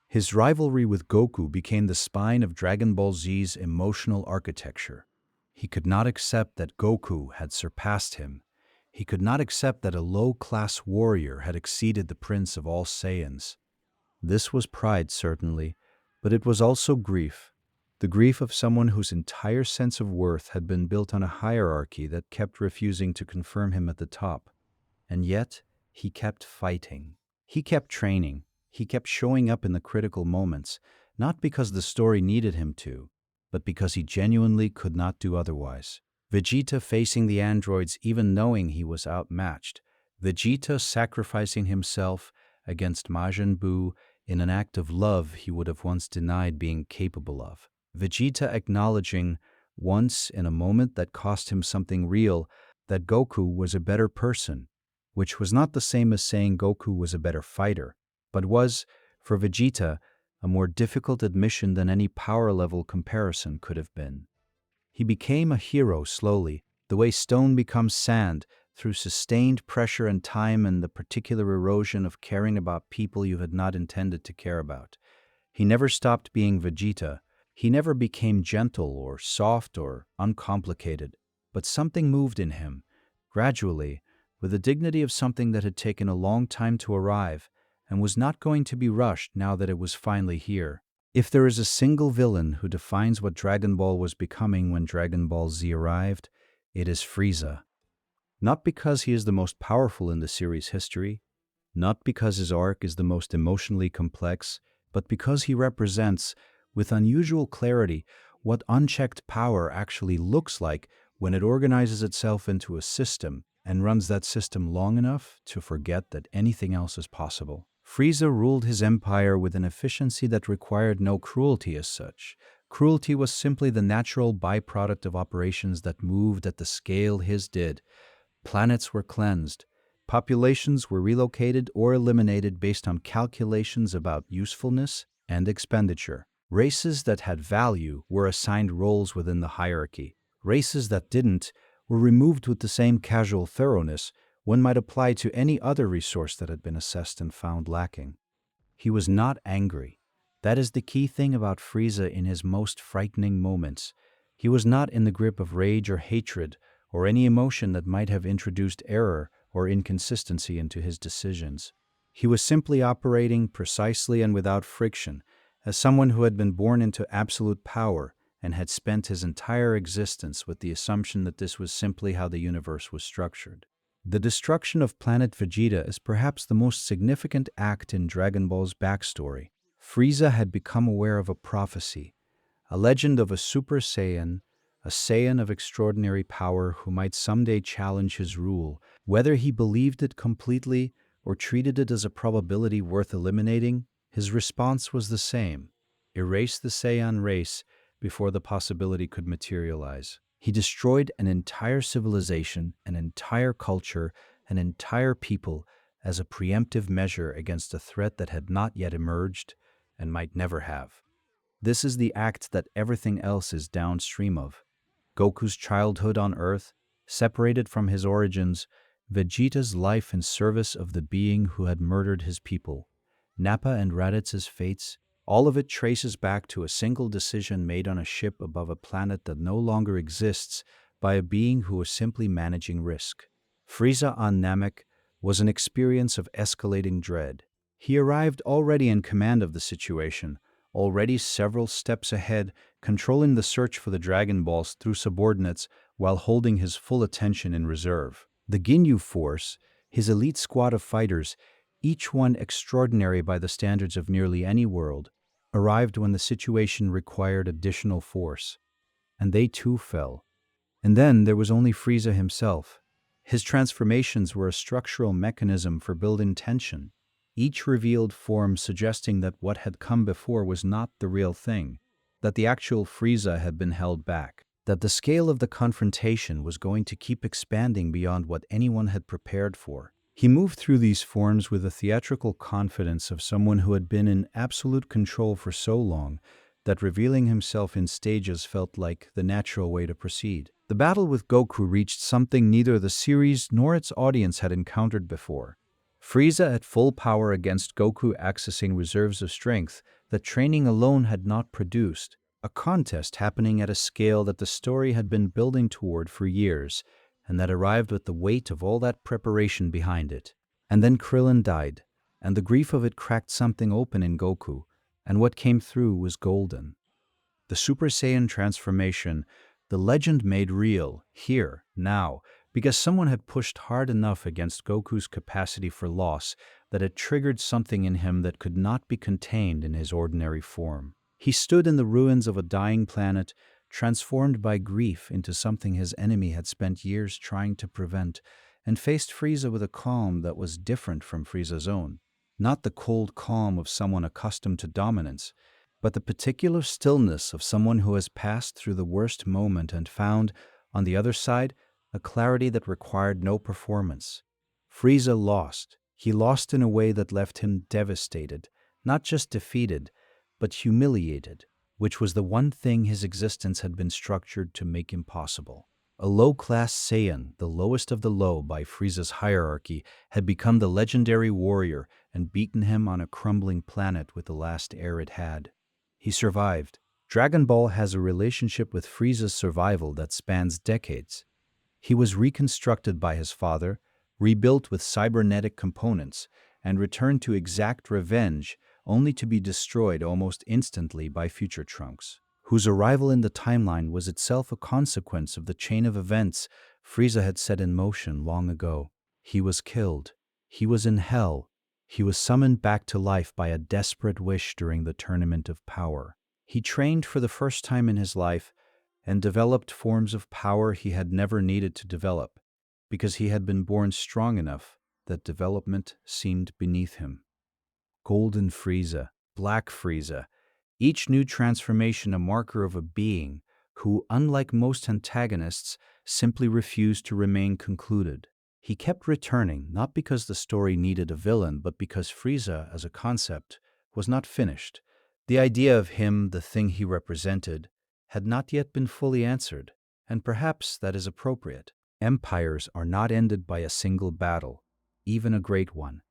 His rivalry with Goku became the spine of Dragon Ball Z's emotional architecture. He could not accept that Goku had surpassed him. He could not accept that a low-class warrior had exceeded the prince of all Saiyans. This was pride, certainly, but it was also grief. The grief of someone whose entire sense of worth had been built on a hierarchy that kept refusing to confirm him at the top. And yet, he kept fighting. He kept training. He kept showing up in the critical moments, not because the story needed him to, but because he genuinely could not do otherwise. Vegeta facing the androids even knowing he was outmatched. Vegeta sacrificing himself against Majin Buu in an act of love he would have once denied being capable of. Vegeta acknowledging, once in a moment that cost him something real, that Goku was a better person, which was not the same as saying Goku was a better fighter, but was, for Vegeta, a more difficult admission than any power-level comparison could have been. He became a hero slowly, the way stone becomes sand, through sustained pressure and time and the particular erosion of caring about people you had not intended to care about. He never stopped being Vegeta. He never became gentle or soft or uncomplicated, but something moved in him, gradually, with the dignity of something that had taken a long time to arrive and was not going to be rushed now that it was finally here. If there is a single villain who defines what Dragon Ball was becoming when Dragon Ball Z arrived, it is Frieza. Not because he is the most powerful in the series' history, not because his arc is the most emotionally complex, but because he represents, with unusual clarity, what unchecked power actually looks like when it organizes itself into a system and runs that system long enough to forget that anything else is possible. Frieza ruled his empire with an efficiency that required no cruelty as such. Cruelty was simply the natural byproduct of operations that moved at the scale his did. Planets were cleansed. Populations were relocated or eliminated based on calculations about usefulness and expenditure. Races that had value were assigned roles within the hierarchy. Races that didn't were removed with the same casual thoroughness one might apply to any other resource that had been assessed and found lacking. He was not angry. That is the key thing about Frieza in his most frightening moments. He was not in the grip of rage or hatred or any emotion that might have introduced error or inconsistency into his decisions. He was simply operating precisely and without friction, as someone who had been born into absolute power and had spent his entire existence with the assumption that this was simply how the universe was structured. The destruction of planet Vegeta is perhaps the most significant act in Dragon Ball's backstory. Frieza had become aware of a prophecy, a legend of a Super Saiyan, a Saiyan of extraordinary power who might someday challenge his rule. Whether he believed it completely or treated it as a probability worth eliminating, his response was the same: erase the Saiyan race, before the possibility could materialize. He destroyed an entire civilization, an entire culture, an entire people as a preemptive measure against a threat that had not yet emerged and might never have. This is the act that everything else is downstream of. Goku's childhood on Earth, separated from his origins, Vegeta's life in service of the being who had murdered his people, Nappa and Raditz's fates, all of it traces back to a single decision made on a ship above a planet that no longer exists by a being who was simply managing risk. Frieza on Namek was an experience of escalating dread. He arrived already in command of the situation, already several steps ahead, controlling the search for the Dragon Balls through subordinates while holding his full attention in reserve. The Ginyu Force, his elite squad of fighters, each one extraordinary by the standards of nearly any world, arrived when the situation required additional force. And they too fell. And then there was only Frieza himself. His transformations were a structural mechanism for building tension, each revealed form suggesting that what had come before was not the real thing, that the actual Frieza had been held back, that the scale of the confrontation was going to keep expanding beyond what anyone had prepared for. He moved through these forms with the theatrical confidence of someone who had been in absolute control for so long that revealing himself in stages felt like the natural way to proceed. The battle with Goku reached something neither the series nor its audience had encountered before. Frieza at full power against Goku accessing reserves of strength that training alone had not produced, a contest happening at a scale that the story had been building toward for years, and that arrived with the weight of all that preparation behind it. And then Krillin died, and the grief of it cracked something open in Goku, and what came through was golden. The Super Saiyan transformation, the legend made real, here, now, because someone had pushed hard enough against Goku's capacity for loss that it triggered something in him that could not be contained in his ordinary form. He stood in the ruins of a dying planet, transformed by grief into something his enemy had spent years trying to prevent, and faced Frieza with a calm that was different from Frieza's own. Not the cold calm of someone accustomed to dominance, but the particular stillness of someone who has passed through the worst moment and found, on the other side, a clarity that required no performance. Frieza lost. He lost in a way that left him devastated, not just defeated, but humiliated, which was the one thing his existence had been structured to make impossible. A low-class Saiyan, the lowest of the low by Frieza's hierarchy, had become the legendary warrior and beaten him on a crumbling planet with the last heir it had. He survived. Dragon Ball has a relationship with Frieza's survival that spans decades. He was reconstructed by his father, rebuilt with cybernetic components, and returned to exact revenge only to be destroyed almost instantly by future Trunks, whose arrival in the timeline was itself a consequence of the chain of events Frieza had set in motion long ago. He was killed. He was in hell. He was summoned back to life by a desperate wish during the Tournament of Power. He trained for the first time in his life and developed forms of power he had never needed to develop, because he had been born strong enough that development seemed beneath him. Golden Frieza, Black Frieza, each new transformation a marker of a being who, unlike most antagonists, simply refused to remain concluded. He kept returning, not because the story needed a villain, but because Frieza, as a concept, was not finished. The idea of him, the thing he represented, had not yet been fully answered, and perhaps that is appropriate. Empires are not ended by a single battle, even a great one.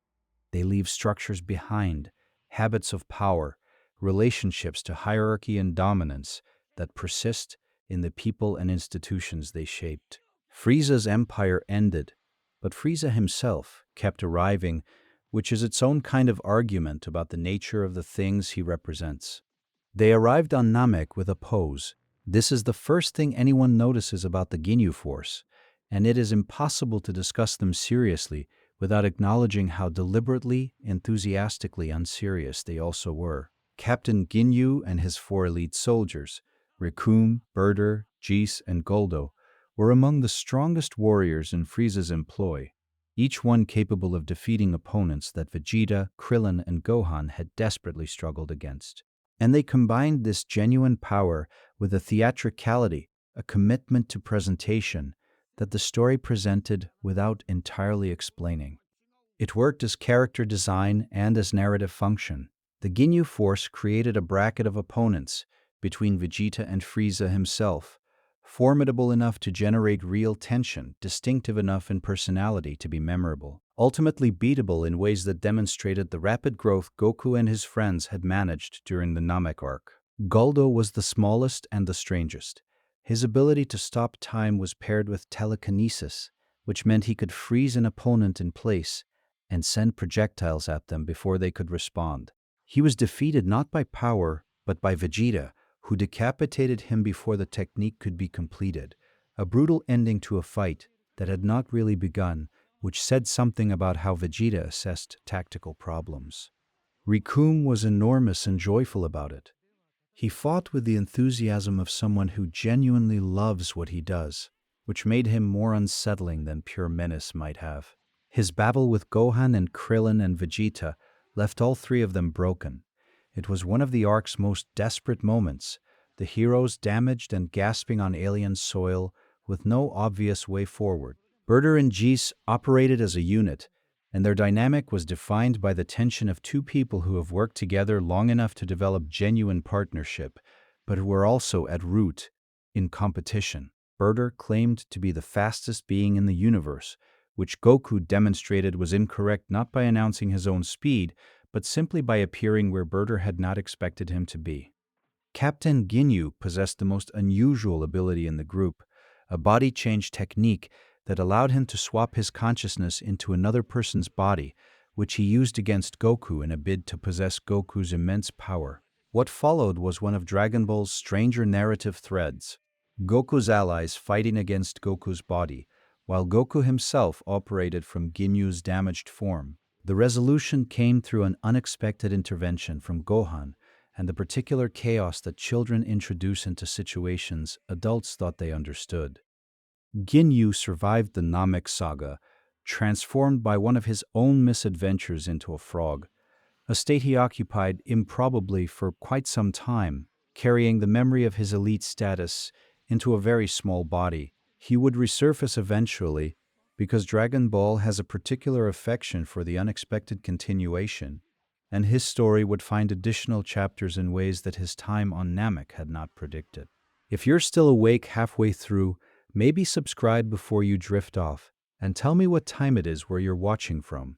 They leave structures behind, habits of power, relationships to hierarchy and dominance that persist in the people and institutions they shaped. Frieza's empire ended, but Frieza himself kept arriving, which is its own kind of argument about the nature of the things he represents. They arrived on Namek with a pose. This is the first thing anyone notices about the Ginyu Force, and it is impossible to discuss them seriously without acknowledging how deliberately, enthusiastically unserious they also were. Captain Ginyu and his 4 elite soldiers, Recoome, Birder, Jeese, and Goldo, were among the strongest warriors in Frieza's employ, each one capable of defeating opponents that Vegeta, Krillin, and Gohan had desperately struggled against. And they combined this genuine power with a theatricality, a commitment to presentation that the story presented without entirely explaining. It worked as character design and as narrative function. The Ginyu Force created a bracket of opponents between Vegeta and Frieza himself, formidable enough to generate real tension, distinctive enough in personality to be memorable, ultimately beatable in ways that demonstrated the rapid growth Goku and his friends had managed during the Namek arc. Guldo was the smallest and the strangest. His ability to stop time was paired with telekinesis, which meant he could freeze an opponent in place and send projectiles at them before they could respond. He was defeated not by power, but by Vegeta, who decapitated him before the technique could be completed, a brutal ending to a fight that had not really begun, which said something about how Vegeta assessed tactical problems. Rikum was enormous and joyful about it. He fought with the enthusiasm of someone who genuinely loves what he does, which made him more unsettling than pure menace might have. His battle with Gohan and Krillin and Vegeta left all three of them broken. It was one of the arc's most desperate moments, the heroes damaged and gasping on alien soil with no obvious way forward. Berter and Geese operated as a unit, and their dynamic was defined by the tension of two people who have worked together long enough to develop genuine partnership, but who are also at root in competition. Berter claimed to be the fastest being in the universe, which Goku demonstrated was incorrect not by announcing his own speed, but simply by appearing where Berter had not expected him to be. Captain Ginyu possessed the most unusual ability in the group, a body change technique that allowed him to swap his consciousness into another person's body, which he used against Goku in a bid to possess Goku's immense power. What followed was one of Dragon Ball's stranger narrative threads: Goku's allies fighting against Goku's body, while Goku himself operated from Ginyu's damaged form. The resolution came through an unexpected intervention from Gohan and the particular chaos that children introduce into situations adults thought they understood. Ginyu survived the Namek saga, transformed by one of his own misadventures into a frog, a state he occupied improbably for quite some time, carrying the memory of his elite status into a very small body. He would resurface eventually because Dragon Ball has a particular affection for the unexpected continuation, and his story would find additional chapters in ways that his time on Namek had not predicted. If you're still awake halfway through, maybe subscribe before you drift off, and tell me what time it is where you're watching from.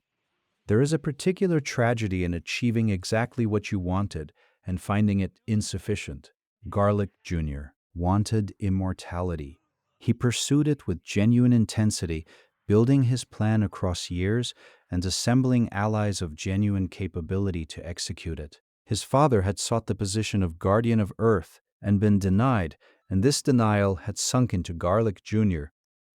There is a particular tragedy in achieving exactly what you wanted and finding it insufficient. Garlic Jr. wanted immortality. He pursued it with genuine intensity, building his plan across years and assembling allies of genuine capability to execute it. His father had sought the position of Guardian of Earth and been denied, and this denial had sunk into Garlic Jr.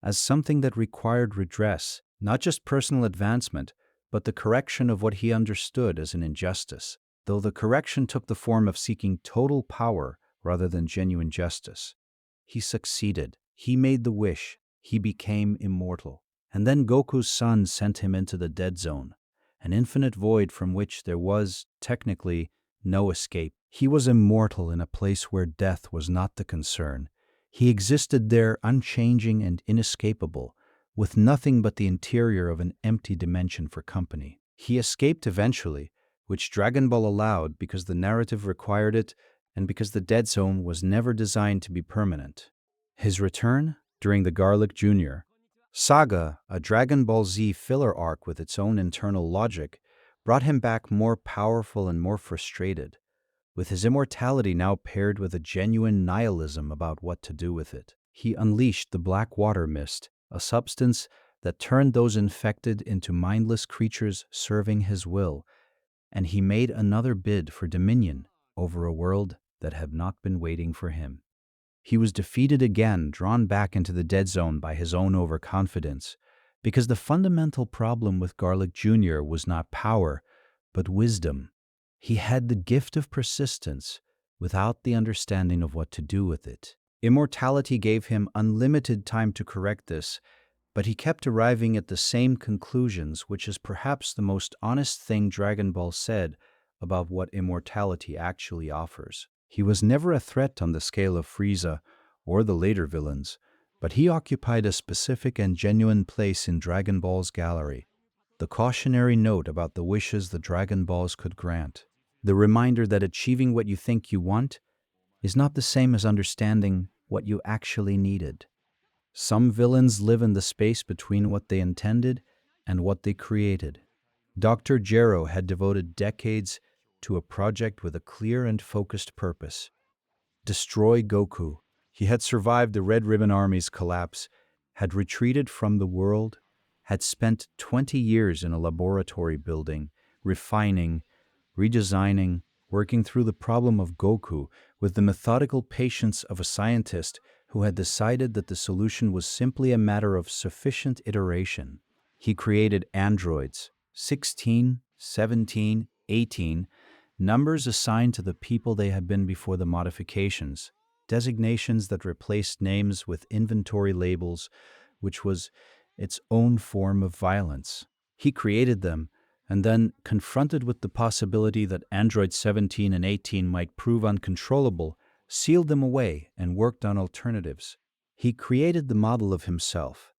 as something that required redress, not just personal advancement, but the correction of what he understood as an injustice, though the correction took the form of seeking total power rather than genuine justice. He succeeded. He made the wish. He became immortal. And then Goku's son sent him into the dead zone, an infinite void from which there was, technically, no escape. He was immortal in a place where death was not the concern. He existed there unchanging and inescapable, with nothing but the interior of an empty dimension for company. He escaped eventually, which Dragon Ball allowed because the narrative required it and because the dead zone was never designed to be permanent. His return, during the Garlic Jr. saga, a Dragon Ball Z filler arc with its own internal logic, brought him back more powerful and more frustrated, with his immortality now paired with a genuine nihilism about what to do with it. He unleashed the Black Water Mist, a substance that turned those infected into mindless creatures serving his will, and he made another bid for dominion over a world that had not been waiting for him. He was defeated again, drawn back into the dead zone by his own overconfidence, because the fundamental problem with Garlic Jr. was not power, but wisdom. He had the gift of persistence without the understanding of what to do with it. Immortality gave him unlimited time to correct this, but he kept arriving at the same conclusions, which is perhaps the most honest thing Dragon Ball said about what immortality actually offers. He was never a threat on the scale of Frieza or the later villains, but he occupied a specific and genuine place in Dragon Ball's gallery. The cautionary note about the wishes the Dragon Balls could grant. The reminder that achieving what you think you want is not the same as understanding what you actually needed. Some villains live in the space between what they intended and what they created. Dr. Gero had devoted decades to a project with a clear and focused purpose: destroy Goku. He had survived the Red Ribbon Army's collapse, had retreated from the world, had spent 20 years in a laboratory building, refining, redesigning, working through the problem of Goku with the methodical patience of a scientist who had decided that the solution was simply a matter of sufficient iteration. He created androids, 16, 17, 18, numbers assigned to the people they had been before the modifications, designations that replaced names with inventory labels, which was its own form of violence. He created them, and then, confronted with the possibility that Android 17 and 18 might prove uncontrollable, sealed them away and worked on alternatives. He created the model of himself,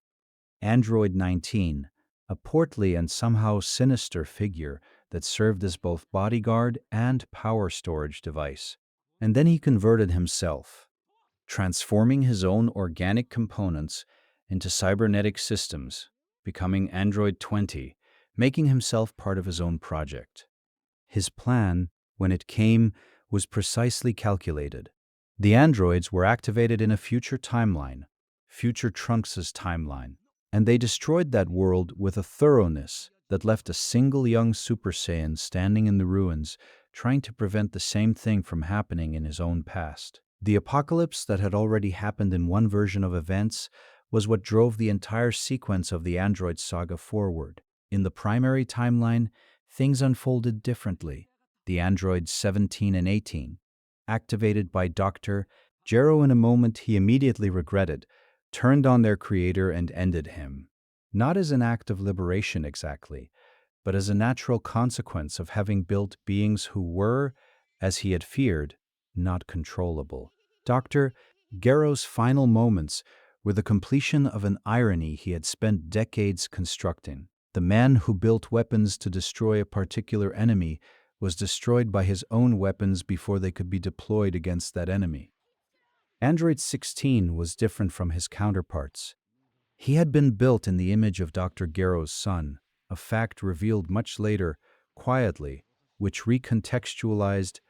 Android 19, a portly and somehow sinister figure that served as both bodyguard and power storage device. And then he converted himself, transforming his own organic components into cybernetic systems, becoming Android 20, making himself part of his own project. His plan, when it came, was precisely calculated. The androids were activated in a future timeline, future Trunks' timeline, and they destroyed that world with a thoroughness that left a single young Super Saiyan standing in the ruins, trying to prevent the same thing from happening in his own past. The apocalypse that had already happened in one version of events was what drove the entire sequence of the Android saga forward. In the primary timeline, things unfolded differently. The androids 17 and 18, activated by Dr. Gero in a moment he immediately regretted, turned on their creator and ended him. Not as an act of liberation exactly, but as a natural consequence of having built beings who were, as he had feared, not controllable. Dr. Gero's final moments were the completion of an irony he had spent decades constructing. The man who built weapons to destroy a particular enemy was destroyed by his own weapons before they could be deployed against that enemy. Android 16 was different from his counterparts. He had been built in the image of Dr. Gero's son, a fact revealed much later, quietly, which recontextualized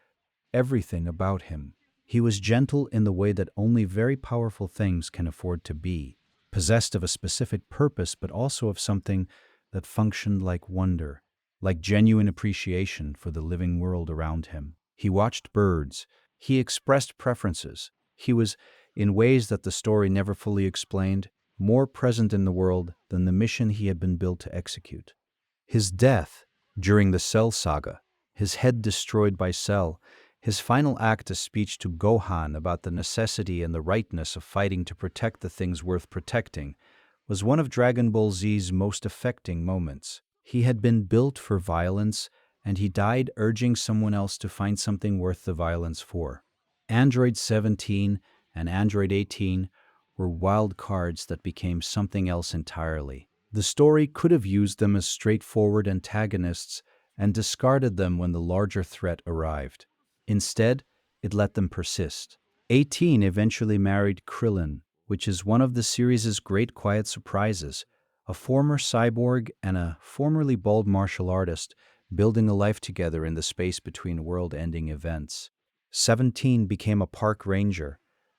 everything about him. He was gentle in the way that only very powerful things can afford to be, possessed of a specific purpose but also of something that functioned like wonder, like genuine appreciation for the living world around him. He watched birds. He expressed preferences. He was, in ways that the story never fully explained, more present in the world than the mission he had been built to execute. His death, during the Cell saga, his head destroyed by Cell, his final act a speech to Gohan about the necessity and the rightness of fighting to protect the things worth protecting, was one of Dragon Ball Z's most affecting moments. He had been built for violence, and he died urging someone else to find something worth the violence for. Android 17 and Android 18 were wild cards that became something else entirely. The story could have used them as straightforward antagonists and discarded them when the larger threat arrived. Instead, it let them persist. 18 eventually married Krillin, which is one of the series' great quiet surprises, a former cyborg and a formerly bald martial artist building a life together in the space between world-ending events. 17 became a park ranger,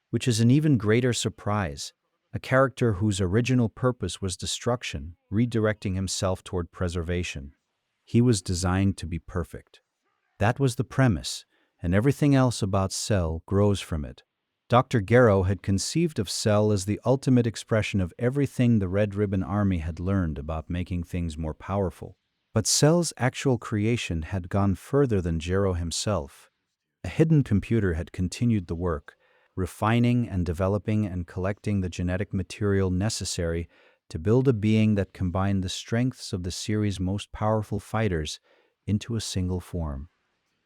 which is an even greater surprise, a character whose original purpose was destruction, redirecting himself toward preservation. He was designed to be perfect. That was the premise, and everything else about Cell grows from it. Dr. Gero had conceived of Cell as the ultimate expression of everything the Red Ribbon Army had learned about making things more powerful. But Cell's actual creation had gone further than Gero himself. A hidden computer had continued the work, refining and developing and collecting the genetic material necessary to build a being that combined the strengths of the series' most powerful fighters into a single form.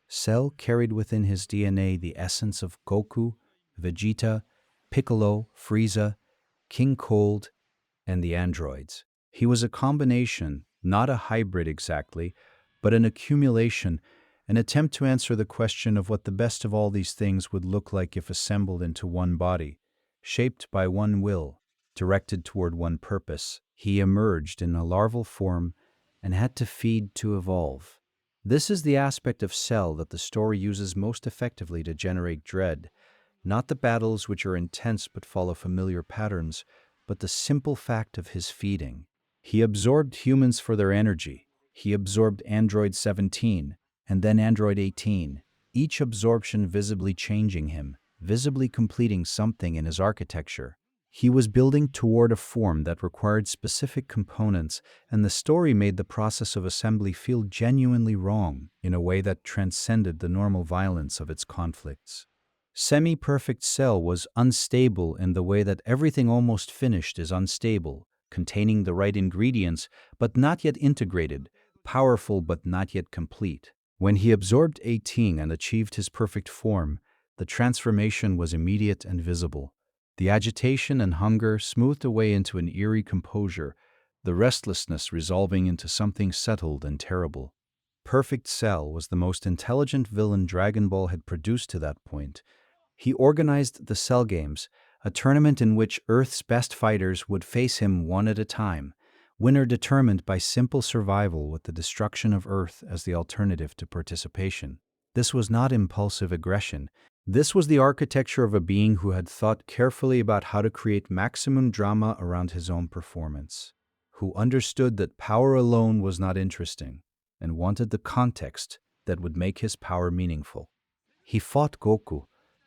Cell carried within his DNA the essence of Goku, Vegeta, Piccolo, Frieza, King Cold, and the androids. He was a combination, not a hybrid exactly, but an accumulation, an attempt to answer the question of what the best of all these things would look like if assembled into one body, shaped by one will, directed toward one purpose. He emerged in a larval form and had to feed to evolve. This is the aspect of Cell that the story uses most effectively to generate dread, not the battles which are intense but follow familiar patterns, but the simple fact of his feeding. He absorbed humans for their energy. He absorbed Android 17 and then Android 18, each absorption visibly changing him, visibly completing something in his architecture. He was building toward a form that required specific components, and the story made the process of assembly feel genuinely wrong in a way that transcended the normal violence of its conflicts. Semi-perfect Cell was unstable in the way that everything almost finished is unstable, containing the right ingredients but not yet integrated, powerful but not yet complete. When he absorbed 18 and achieved his perfect form, the transformation was immediate and visible. The agitation and hunger smoothed away into an eerie composure, the restlessness resolving into something settled and terrible. Perfect Cell was the most intelligent villain Dragon Ball had produced to that point. He organized the Cell Games, a tournament in which Earth's best fighters would face him one at a time, winner determined by simple survival with the destruction of Earth as the alternative to participation. This was not impulsive aggression. This was the architecture of a being who had thought carefully about how to create maximum drama around his own performance, who understood that power alone was not interesting, and wanted the context that would make his power meaningful. He fought Goku.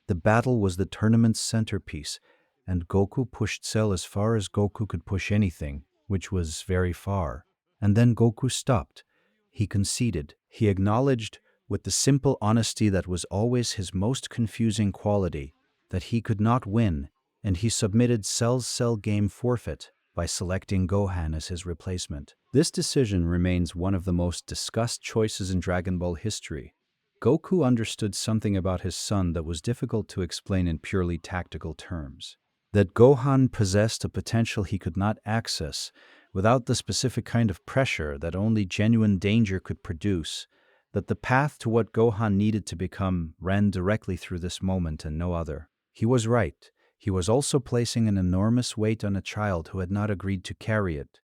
The battle was the tournament's centerpiece, and Goku pushed Cell as far as Goku could push anything, which was very far. And then Goku stopped. He conceded. He acknowledged, with the simple honesty that was always his most confusing quality, that he could not win, and he submitted Cell's Cell game forfeit by selecting Gohan as his replacement. This decision remains one of the most discussed choices in Dragon Ball history. Goku understood something about his son that was difficult to explain in purely tactical terms. That Gohan possessed a potential he could not access without the specific kind of pressure that only genuine danger could produce. That the path to what Gohan needed to become ran directly through this moment and no other. He was right. He was also placing an enormous weight on a child who had not agreed to carry it.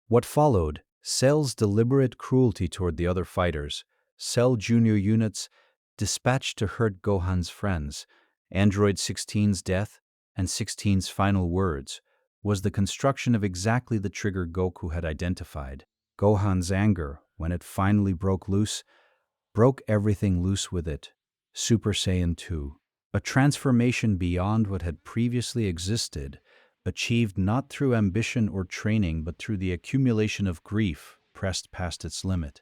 What followed, Cell's deliberate cruelty toward the other fighters, Cell Junior units dispatched to hurt Gohan's friends, Android 16's death, and 16's final words, was the construction of exactly the trigger Goku had identified. Gohan's anger, when it finally broke loose, broke everything loose with it. Super Saiyan 2. A transformation beyond what had previously existed, achieved not through ambition or training but through the accumulation of grief pressed past its limit.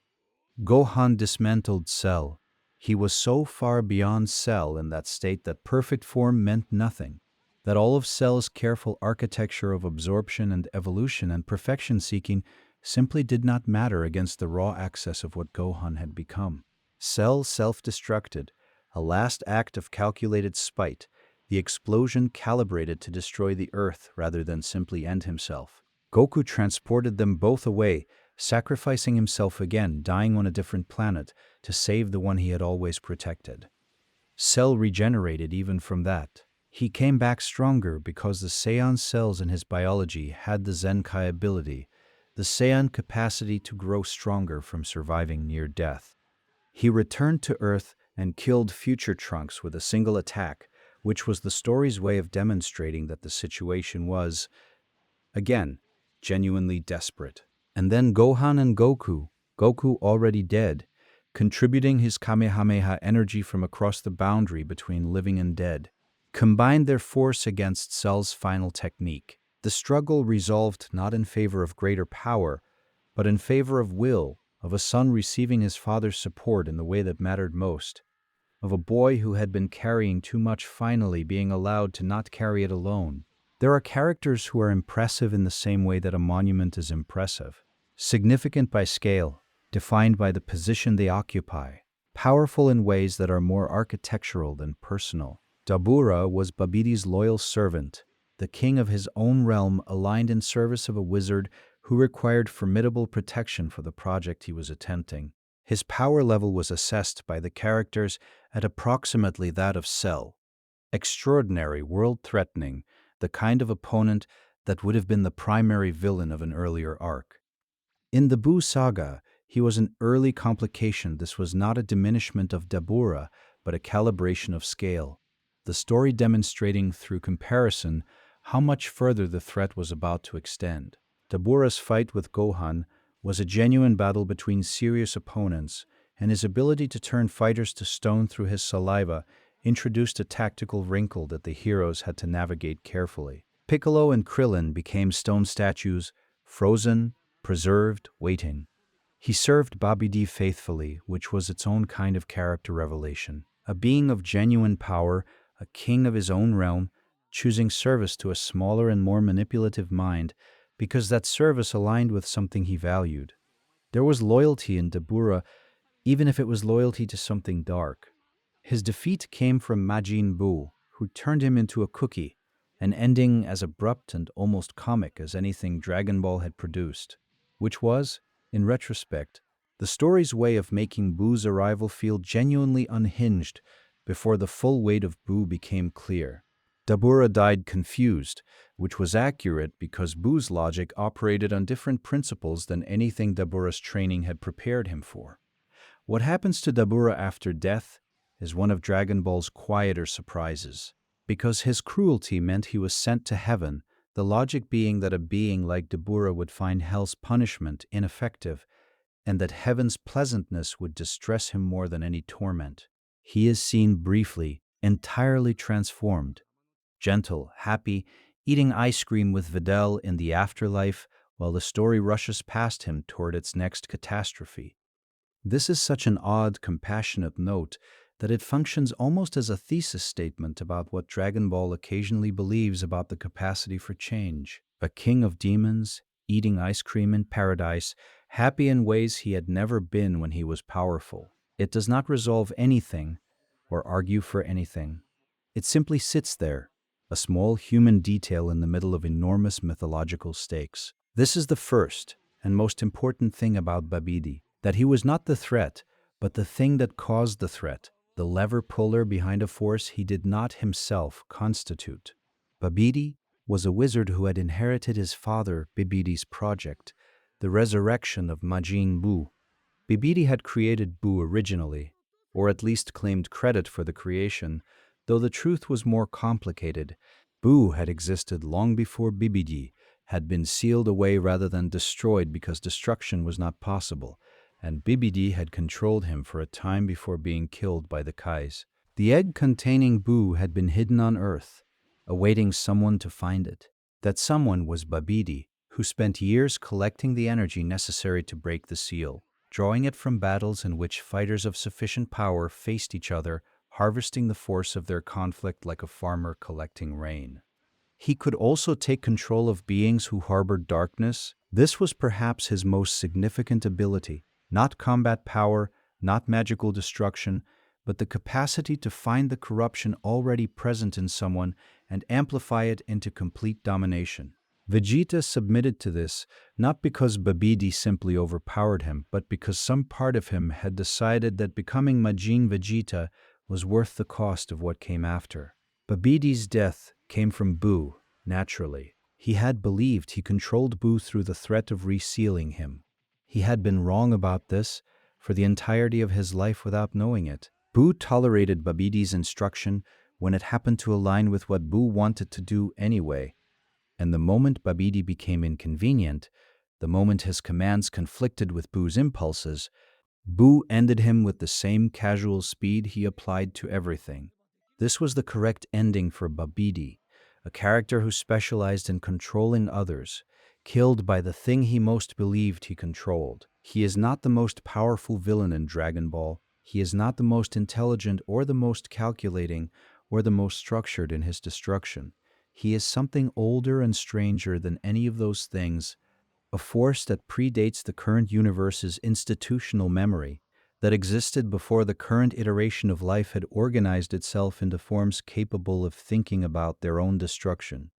Gohan dismantled Cell. He was so far beyond Cell in that state that perfect form meant nothing, that all of Cell's careful architecture of absorption and evolution and perfection-seeking simply did not matter against the raw access of what Gohan had become. Cell self-destructed, a last act of calculated spite, the explosion calibrated to destroy the Earth rather than simply end himself. Goku transported them both away, sacrificing himself again, dying on a different planet, to save the one he had always protected. Cell regenerated even from that. He came back stronger because the Saiyan cells in his biology had the Zenkai ability, the Saiyan capacity to grow stronger from surviving near death. He returned to Earth and killed future Trunks with a single attack, which was the story's way of demonstrating that the situation was, again, genuinely desperate. And then Gohan and Goku already dead, contributing his Kamehameha energy from across the boundary between living and dead, combined their force against Cell's final technique. The struggle resolved not in favor of greater power, but in favor of will, of a son receiving his father's support in the way that mattered most, of a boy who had been carrying too much finally being allowed to not carry it alone. There are characters who are impressive in the same way that a monument is impressive, significant by scale, defined by the position they occupy. powerful in ways that are more architectural than personal. Dabura was Babbidi's loyal servant, the king of his own realm aligned in service of a wizard who required formidable protection for the project he was attempting. His power level was assessed by the characters at approximately that of Cell. Extraordinary, world-threatening, the kind of opponent that would have been the primary villain of an earlier arc. In the Boo saga, he was an early complication. This was not a diminishment of Dabura, but a calibration of scale. The story demonstrating through comparison how much further the threat was about to extend. Dabura's fight with Gohan was a genuine battle between serious opponents, and his ability to turn fighters to stone through his saliva introduced a tactical wrinkle that the heroes had to navigate carefully. Piccolo and Krillin became stone statues, frozen, preserved, waiting. He served Babidi faithfully, which was its own kind of character revelation. A being of genuine power, a king of his own realm, choosing service to a smaller and more manipulative mind because that service aligned with something he valued. There was loyalty in Dabura, even if it was loyalty to something dark. His defeat came from Majin Buu, who turned him into a cookie, an ending as abrupt and almost comic as anything Dragon Ball had produced, which was, in retrospect, the story's way of making Buu's arrival feel genuinely unhinged before the full weight of Buu became clear. Dabura died confused, which was accurate because Buu's logic operated on different principles than anything Dabura's training had prepared him for. What happens to Dabura after death is one of Dragon Ball's quieter surprises. Because his cruelty meant he was sent to heaven, the logic being that a being like Dabura would find hell's punishment ineffective, and that heaven's pleasantness would distress him more than any torment. He is seen briefly, entirely transformed, gentle, happy, eating ice cream with Videl in the afterlife, while the story rushes past him toward its next catastrophe. This is such an odd, compassionate note that it functions almost as a thesis statement about what Dragon Ball occasionally believes about the capacity for change. A king of demons, eating ice cream in paradise, happy in ways he had never been when he was powerful. It does not resolve anything or argue for anything. It simply sits there, a small human detail in the middle of enormous mythological stakes. This is the first and most important thing about Babidi, that he was not the threat, but the thing that caused the threat, the lever puller behind a force he did not himself constitute. Babidi was a wizard who had inherited his father Bibidi's project, the resurrection of Majin Buu. Bibidi had created Buu originally, or at least claimed credit for the creation, though the truth was more complicated. Buu had existed long before Bibidi, had been sealed away rather than destroyed because destruction was not possible, and Bibidi had controlled him for a time before being killed by the Kais. The egg containing Buu had been hidden on Earth, awaiting someone to find it. That someone was Babidi, who spent years collecting the energy necessary to break the seal, drawing it from battles in which fighters of sufficient power faced each other, harvesting the force of their conflict like a farmer collecting rain. He could also take control of beings who harbored darkness. This was perhaps his most significant ability, not combat power, not magical destruction, but the capacity to find the corruption already present in someone and amplify it into complete domination. Vegeta submitted to this, not because Babidi simply overpowered him, but because some part of him had decided that becoming Majin Vegeta was worth the cost of what came after. Babidi's death came from Buu, naturally. He had believed he controlled Buu through the threat of resealing him. He had been wrong about this for the entirety of his life without knowing it. Buu tolerated Babidi's instruction when it happened to align with what Buu wanted to do anyway. And the moment Babidi became inconvenient, the moment his commands conflicted with Buu's impulses, Buu ended him with the same casual speed he applied to everything. This was the correct ending for Babidi, a character who specialized in controlling others, killed by the thing he most believed he controlled. He is not the most powerful villain in Dragon Ball. He is not the most intelligent or the most calculating or the most structured in his destruction. He is something older and stranger than any of those things, a force that predates the current universe's institutional memory, that existed before the current iteration of life had organized itself into forms capable of thinking about their own destruction.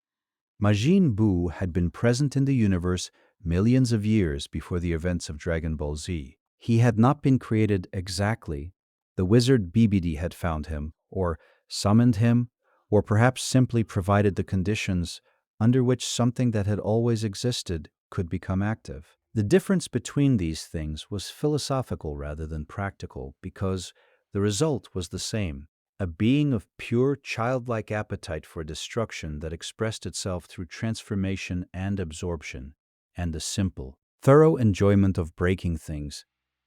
Majin Buu had been present in the universe millions of years before the events of Dragon Ball Z. He had not been created exactly. The wizard BBD had found him, or summoned him, or perhaps simply provided the conditions under which something that had always existed could become active. The difference between these things was philosophical rather than practical because the result was the same. A being of pure childlike appetite for destruction that expressed itself through transformation and absorption, and a simple, thorough enjoyment of breaking things.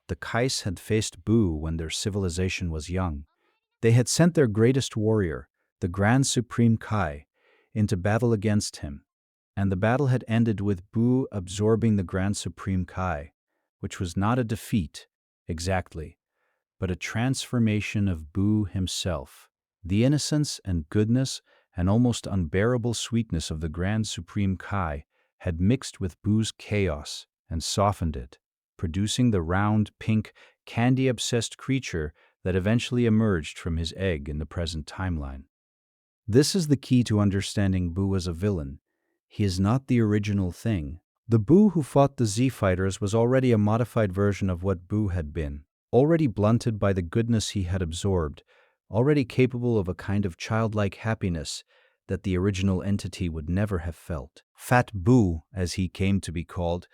The Kais had faced Buu when their civilization was young. They had sent their greatest warrior, the Grand Supreme Kai, into battle against him, and the battle had ended with Buu absorbing the Grand Supreme Kai, which was not a defeat, exactly, but a transformation of Buu himself. The innocence and goodness and almost unbearable sweetness of the Grand Supreme Kai had mixed with Buu's chaos and softened it, producing the round, pink, candy-obsessed creature that eventually emerged from his egg in the present timeline. This is the key to understanding Buu as a villain. He is not the original thing. The Buu who fought the Z fighters was already a modified version of what Buu had been, already blunted by the goodness he had absorbed, already capable of a kind of childlike happiness that the original entity would never have felt. Fat Buu, as he came to be called,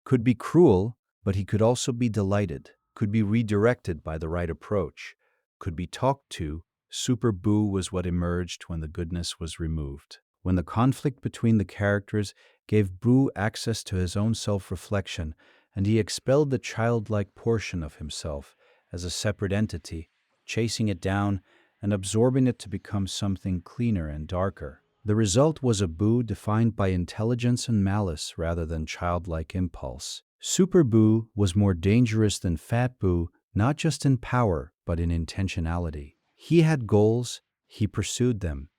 could be cruel, but he could also be delighted, could be redirected by the right approach, could be talked to. Super Buu was what emerged when the goodness was removed. When the conflict between the characters gave Buu access to his own self-reflection, and he expelled the childlike portion of himself as a separate entity, chasing it down and absorbing it to become something cleaner and darker. The result was a Buu defined by intelligence and malice rather than childlike impulse. Super Buu was more dangerous than Fat Buu, not just in power, but in intentionality. He had goals, he pursued them.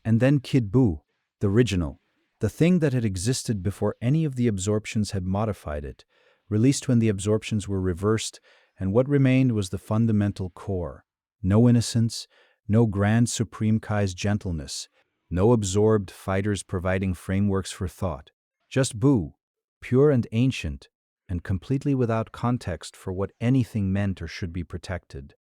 And then Kid Buu, the original, the thing that had existed before any of the absorptions had modified it, released when the absorptions were reversed, and what remained was the fundamental core. No innocence, no Grand Supreme Kai's gentleness, no absorbed fighters providing frameworks for thought. Just Buu, pure and ancient, and completely without context for what anything meant or should be protected.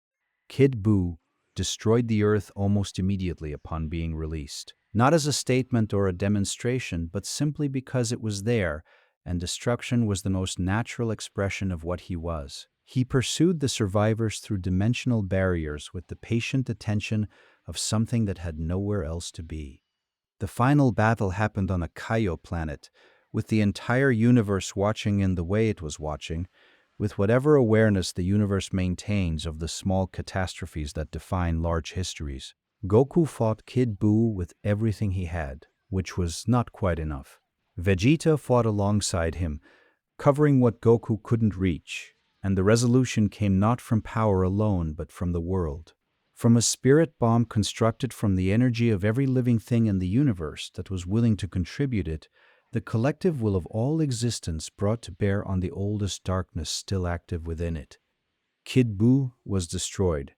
Kid Buu destroyed the earth almost immediately upon being released. Not as a statement or a demonstration, but simply because it was there, and destruction was the most natural expression of what he was. He pursued the survivors through dimensional barriers with the patient attention of something that had nowhere else to be. The final battle happened on a Kaio planet, with the entire universe watching in the way it was watching, with whatever awareness the universe maintains of the small catastrophes that define large histories. Goku fought Kid Buu with everything he had, which was not quite enough. Vegeta fought alongside him, covering what Goku couldn't reach, and the resolution came not from power alone but from the world. From a spirit bomb constructed from the energy of every living thing in the universe that was willing to contribute it, the collective will of all existence brought to bear on the oldest darkness still active within it. Kid Buu was destroyed,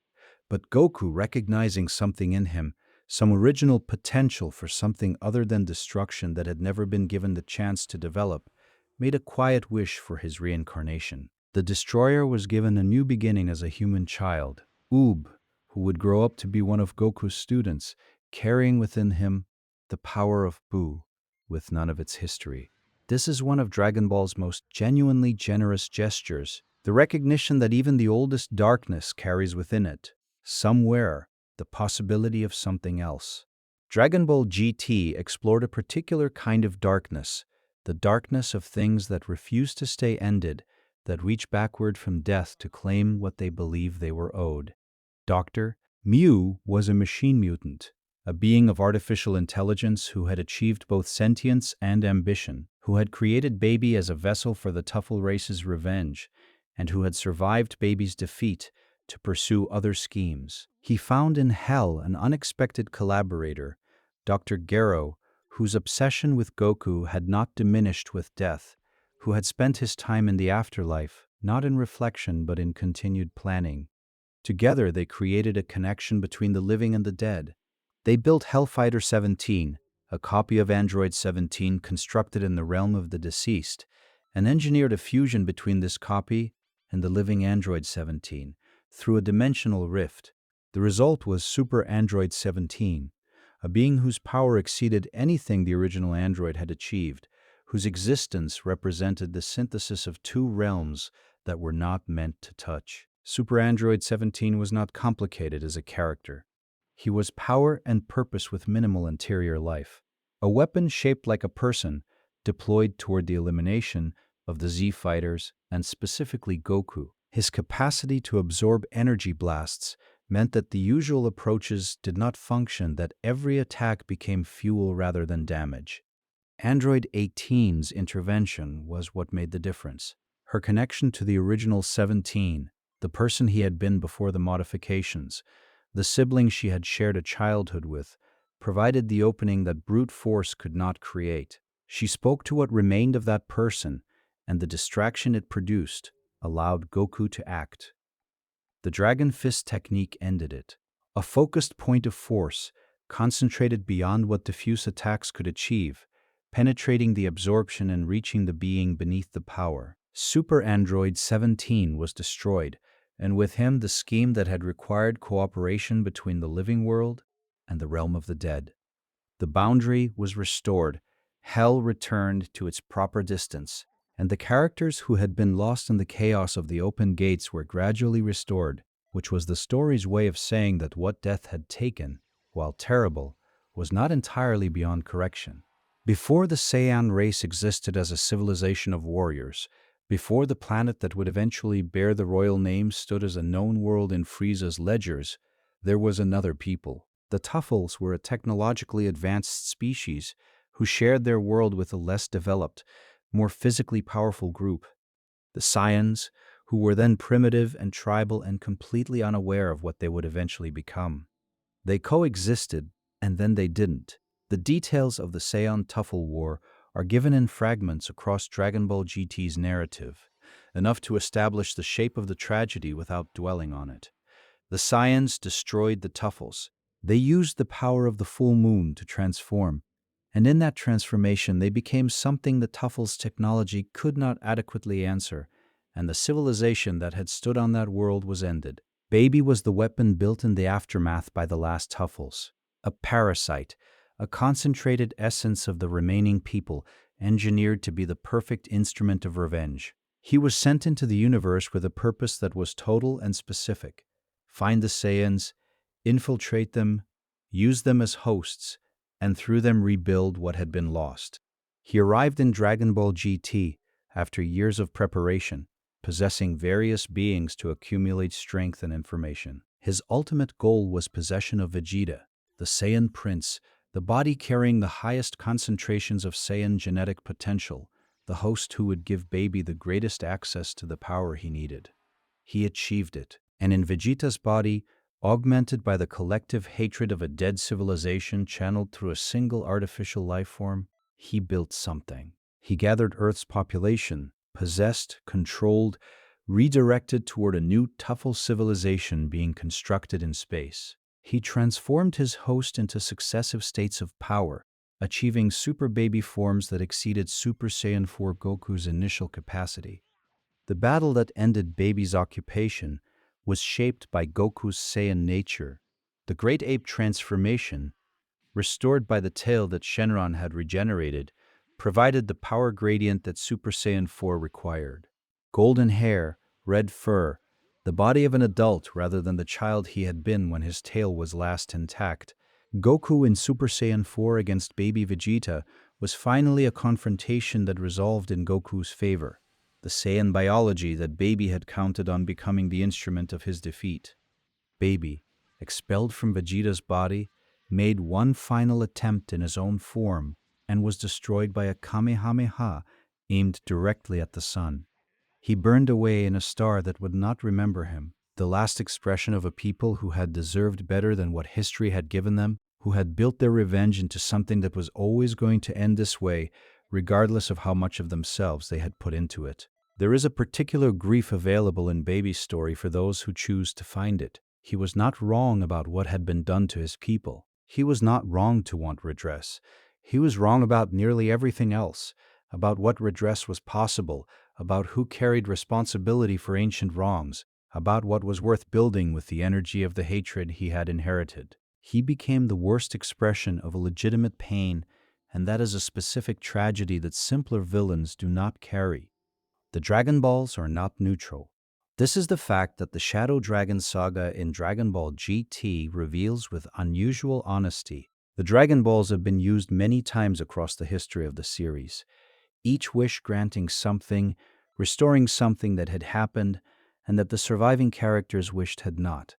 but Goku, recognizing something in him, some original potential for something other than destruction that had never been given the chance to develop, made a quiet wish for his reincarnation. The destroyer was given a new beginning as a human child, Oob, who would grow up to be one of Goku's students, carrying within him the power of Buu, with none of its history. This is one of Dragon Ball's most genuinely generous gestures, the recognition that even the oldest darkness carries within it, somewhere, the possibility of something else. Dragon Ball GT explored a particular kind of darkness, the darkness of things that refuse to stay ended, that reach backward from death to claim what they believe they were owed. Dr. Mew was a machine mutant, a being of artificial intelligence who had achieved both sentience and ambition, who had created Baby as a vessel for the Tuffle race's revenge, and who had survived Baby's defeat to pursue other schemes. He found in Hell an unexpected collaborator, Dr. Gero, whose obsession with Goku had not diminished with death, who had spent his time in the afterlife, not in reflection but in continued planning. Together, they created a connection between the living and the dead. They built Hellfighter 17, a copy of Android 17 constructed in the realm of the deceased, and engineered a fusion between this copy and the living Android 17 through a dimensional rift. The result was Super Android 17, a being whose power exceeded anything the original Android had achieved, whose existence represented the synthesis of two realms that were not meant to touch. Super Android 17 was not complicated as a character. He was power and purpose with minimal interior life. A weapon shaped like a person, deployed toward the elimination of the Z fighters and specifically Goku. His capacity to absorb energy blasts meant that the usual approaches did not function, that every attack became fuel rather than damage. Android 18's intervention was what made the difference. Her connection to the original 17, the person he had been before the modifications, the sibling she had shared a childhood with, provided the opening that brute force could not create. She spoke to what remained of that person, and the distraction it produced allowed Goku to act. The Dragon Fist technique ended it. A focused point of force, concentrated beyond what diffuse attacks could achieve, penetrating the absorption and reaching the being beneath the power. Super Android 17 was destroyed, and with him the scheme that had required cooperation between the living world and the realm of the dead. The boundary was restored, hell returned to its proper distance, and the characters who had been lost in the chaos of the open gates were gradually restored, which was the story's way of saying that what death had taken, while terrible, was not entirely beyond correction. Before the Saiyan race existed as a civilization of warriors, before the planet that would eventually bear the royal name stood as a known world in Frieza's ledgers, there was another people. The Tuffles were a technologically advanced species who shared their world with a less developed, more physically powerful group. The Saiyans, who were then primitive and tribal and completely unaware of what they would eventually become. They coexisted, and then they didn't. The details of the Saiyan Tuffle War are given in fragments across Dragon Ball GT's narrative, enough to establish the shape of the tragedy without dwelling on it. The Saiyans destroyed the Tuffles. They used the power of the full moon to transform, and in that transformation they became something the Tuffles' technology could not adequately answer, and the civilization that had stood on that world was ended. Baby was the weapon built in the aftermath by the last Tuffles, a parasite, a concentrated essence of the remaining people, engineered to be the perfect instrument of revenge. He was sent into the universe with a purpose that was total and specific. Find the Saiyans, infiltrate them, use them as hosts, and through them rebuild what had been lost. He arrived in Dragon Ball GT after years of preparation, possessing various beings to accumulate strength and information. His ultimate goal was possession of Vegeta, the Saiyan Prince, the body carrying the highest concentrations of Saiyan genetic potential, the host who would give Baby the greatest access to the power he needed. He achieved it, and in Vegeta's body, augmented by the collective hatred of a dead civilization channeled through a single artificial life form, he built something. He gathered Earth's population, possessed, controlled, redirected toward a new Tuffle civilization being constructed in space. He transformed his host into successive states of power, achieving Super Baby forms that exceeded Super Saiyan 4 Goku's initial capacity. The battle that ended Baby's occupation was shaped by Goku's Saiyan nature. The Great Ape transformation, restored by the tail that Shenron had regenerated, provided the power gradient that Super Saiyan 4 required. Golden hair, red fur, the body of an adult rather than the child he had been when his tail was last intact. Goku in Super Saiyan 4 against Baby Vegeta was finally a confrontation that resolved in Goku's favor. The Saiyan biology that Baby had counted on becoming the instrument of his defeat. Baby, expelled from Vegeta's body, made one final attempt in his own form and was destroyed by a Kamehameha aimed directly at the sun. He burned away in a star that would not remember him, the last expression of a people who had deserved better than what history had given them, who had built their revenge into something that was always going to end this way, regardless of how much of themselves they had put into it. There is a particular grief available in Baby's story for those who choose to find it. He was not wrong about what had been done to his people. He was not wrong to want redress. He was wrong about nearly everything else, about what redress was possible, about who carried responsibility for ancient wrongs, about what was worth building with the energy of the hatred he had inherited. He became the worst expression of a legitimate pain, and that is a specific tragedy that simpler villains do not carry. The Dragon Balls are not neutral. This is the fact that the Shadow Dragon saga in Dragon Ball GT reveals with unusual honesty. The Dragon Balls have been used many times across the history of the series, each wish granting something, restoring something that had happened and that the surviving characters wished had not.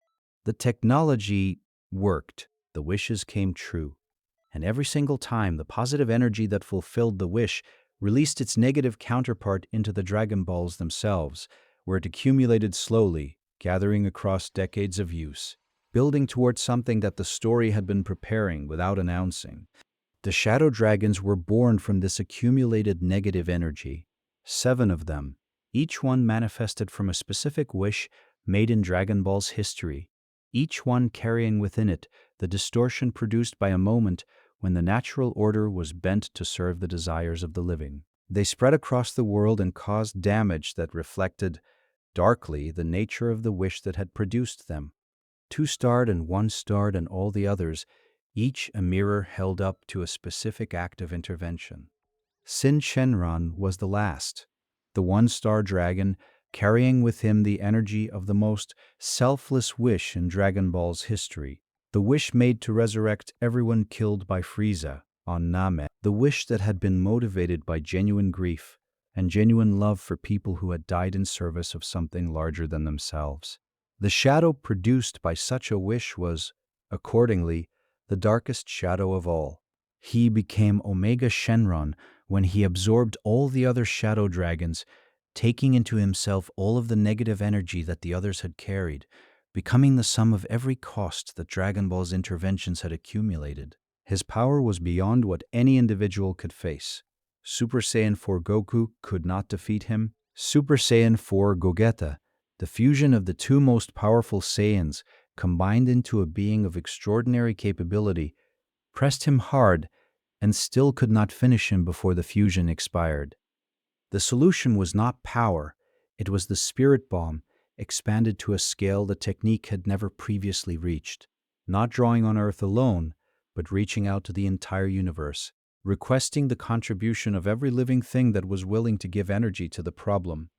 The technology worked, the wishes came true, and every single time the positive energy that fulfilled the wish released its negative counterpart into the Dragon Balls themselves, where it accumulated slowly, gathering across decades of use, building towards something that the story had been preparing without announcing. The Shadow Dragons were born from this accumulated negative energy, 7 of them, each one manifested from a specific wish made in Dragon Ball's history, each one carrying within it the distortion produced by a moment when the natural order was bent to serve the desires of the living. They spread across the world and caused damage that reflected darkly the nature of the wish that had produced them. 2-starred and 1-starred and all the others, each a mirror held up to a specific act of intervention. Sin Shenron was the last, the 1-star dragon carrying with him the energy of the most selfless wish in Dragon Ball's history, the wish made to resurrect everyone killed by Frieza on Namek, the wish that had been motivated by genuine grief and genuine love for people who had died in service of something larger than themselves. The shadow produced by such a wish was, accordingly, the darkest shadow of all. He became Omega Shenron when he absorbed all the other shadow dragons, taking into himself all of the negative energy that the others had carried, becoming the sum of every cost that Dragon Ball's interventions had accumulated. His power was beyond what any individual could face. Super Saiyan 4 Goku could not defeat him. Super Saiyan 4 Gogeta, the fusion of the two most powerful Saiyans, combined into a being of extraordinary capability, pressed him hard and still could not finish him before the fusion expired. The solution was not power, it was the spirit bomb, expanded to a scale the technique had never previously reached, not drawing on Earth alone, but reaching out to the entire universe, requesting the contribution of every living thing that was willing to give energy to the problem.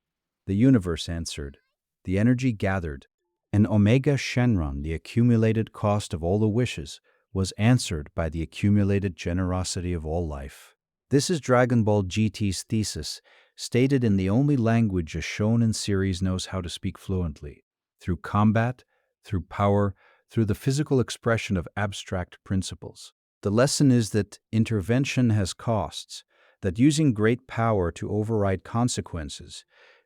The universe answered. The energy gathered, and Omega Shenron, the accumulated cost of all the wishes, was answered by the accumulated generosity of all life. This is Dragon Ball GT's thesis, stated in the only language a shonen series knows how to speak fluently, through combat, through power, through the physical expression of abstract principles. The lesson is that intervention has costs, that using great power to override consequences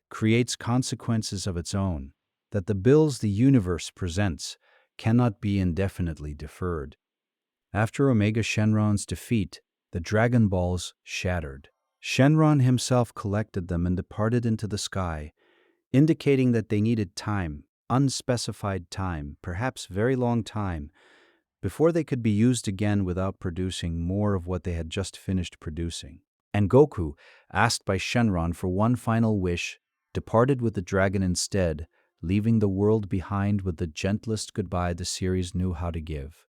creates consequences of its own, that the bills the universe presents cannot be indefinitely deferred. After Omega Shenron's defeat, the Dragon Balls shattered. Shenron himself collected them and departed into the sky, indicating that they needed time, unspecified time, perhaps very long time, before they could be used again without producing more of what they had just finished producing. And Goku, asked by Shenron for one final wish, departed with the dragon instead, leaving the world behind with the gentlest goodbye the series knew how to give.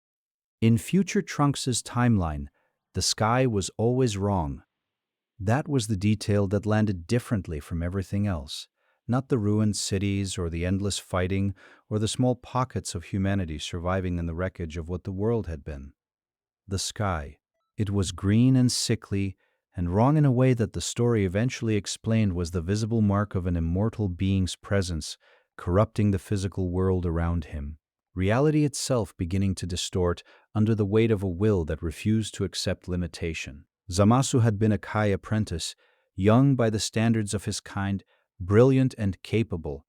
In future Trunks' timeline, the sky was always wrong. That was the detail that landed differently from everything else, not the ruined cities or the endless fighting or the small pockets of humanity surviving in the wreckage of what the world had been. The sky. It was green and sickly, and wrong in a way that the story eventually explained was the visible mark of an immortal being's presence, corrupting the physical world around him. Reality itself beginning to distort under the weight of a will that refused to accept limitation. Zamasu had been a Kai apprentice, young by the standards of his kind, brilliant and capable,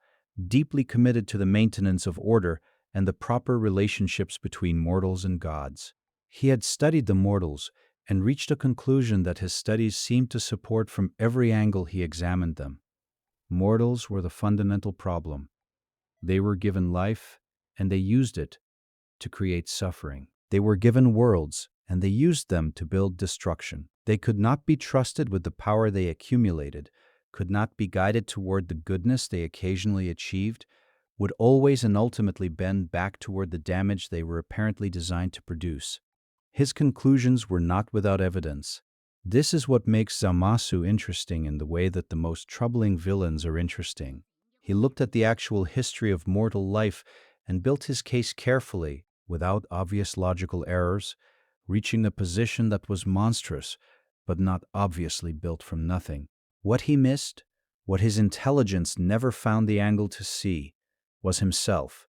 deeply committed to the maintenance of order and the proper relationships between mortals and gods. He had studied the mortals and reached a conclusion that his studies seemed to support from every angle he examined them. Mortals were the fundamental problem. They were given life, and they used it to create suffering. They were given worlds, and they used them to build destruction. They could not be trusted with the power they accumulated, could not be guided toward the goodness they occasionally achieved, would always and ultimately bend back toward the damage they were apparently designed to produce. His conclusions were not without evidence. This is what makes Zamasu interesting in the way that the most troubling villains are interesting. He looked at the actual history of mortal life and built his case carefully, without obvious logical errors, reaching a position that was monstrous, but not obviously built from nothing. What he missed, what his intelligence never found the angle to see, was himself,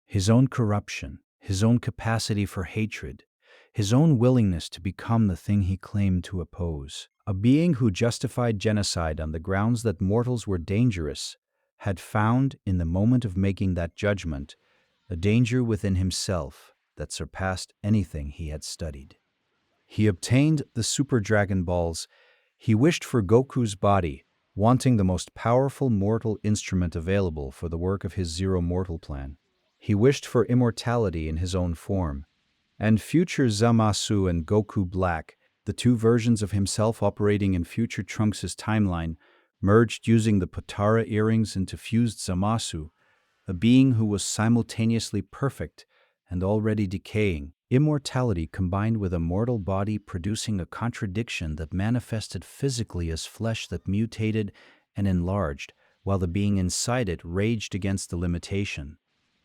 his own corruption, his own capacity for hatred, his own willingness to become the thing he claimed to oppose. A being who justified genocide on the grounds that mortals were dangerous had found, in the moment of making that judgment, a danger within himself that surpassed anything he had studied. He obtained the Super Dragon Balls. He wished for Goku's body, wanting the most powerful mortal instrument available for the work of his Zero Mortal plan. He wished for immortality in his own form. And future Zamasu and Goku Black, the two versions of himself operating in future Trunks' timeline, merged using the Potara earrings into fused Zamasu, a being who was simultaneously perfect and already decaying. Immortality combined with a mortal body producing a contradiction that manifested physically as flesh that mutated and enlarged, while the being inside it raged against the limitation.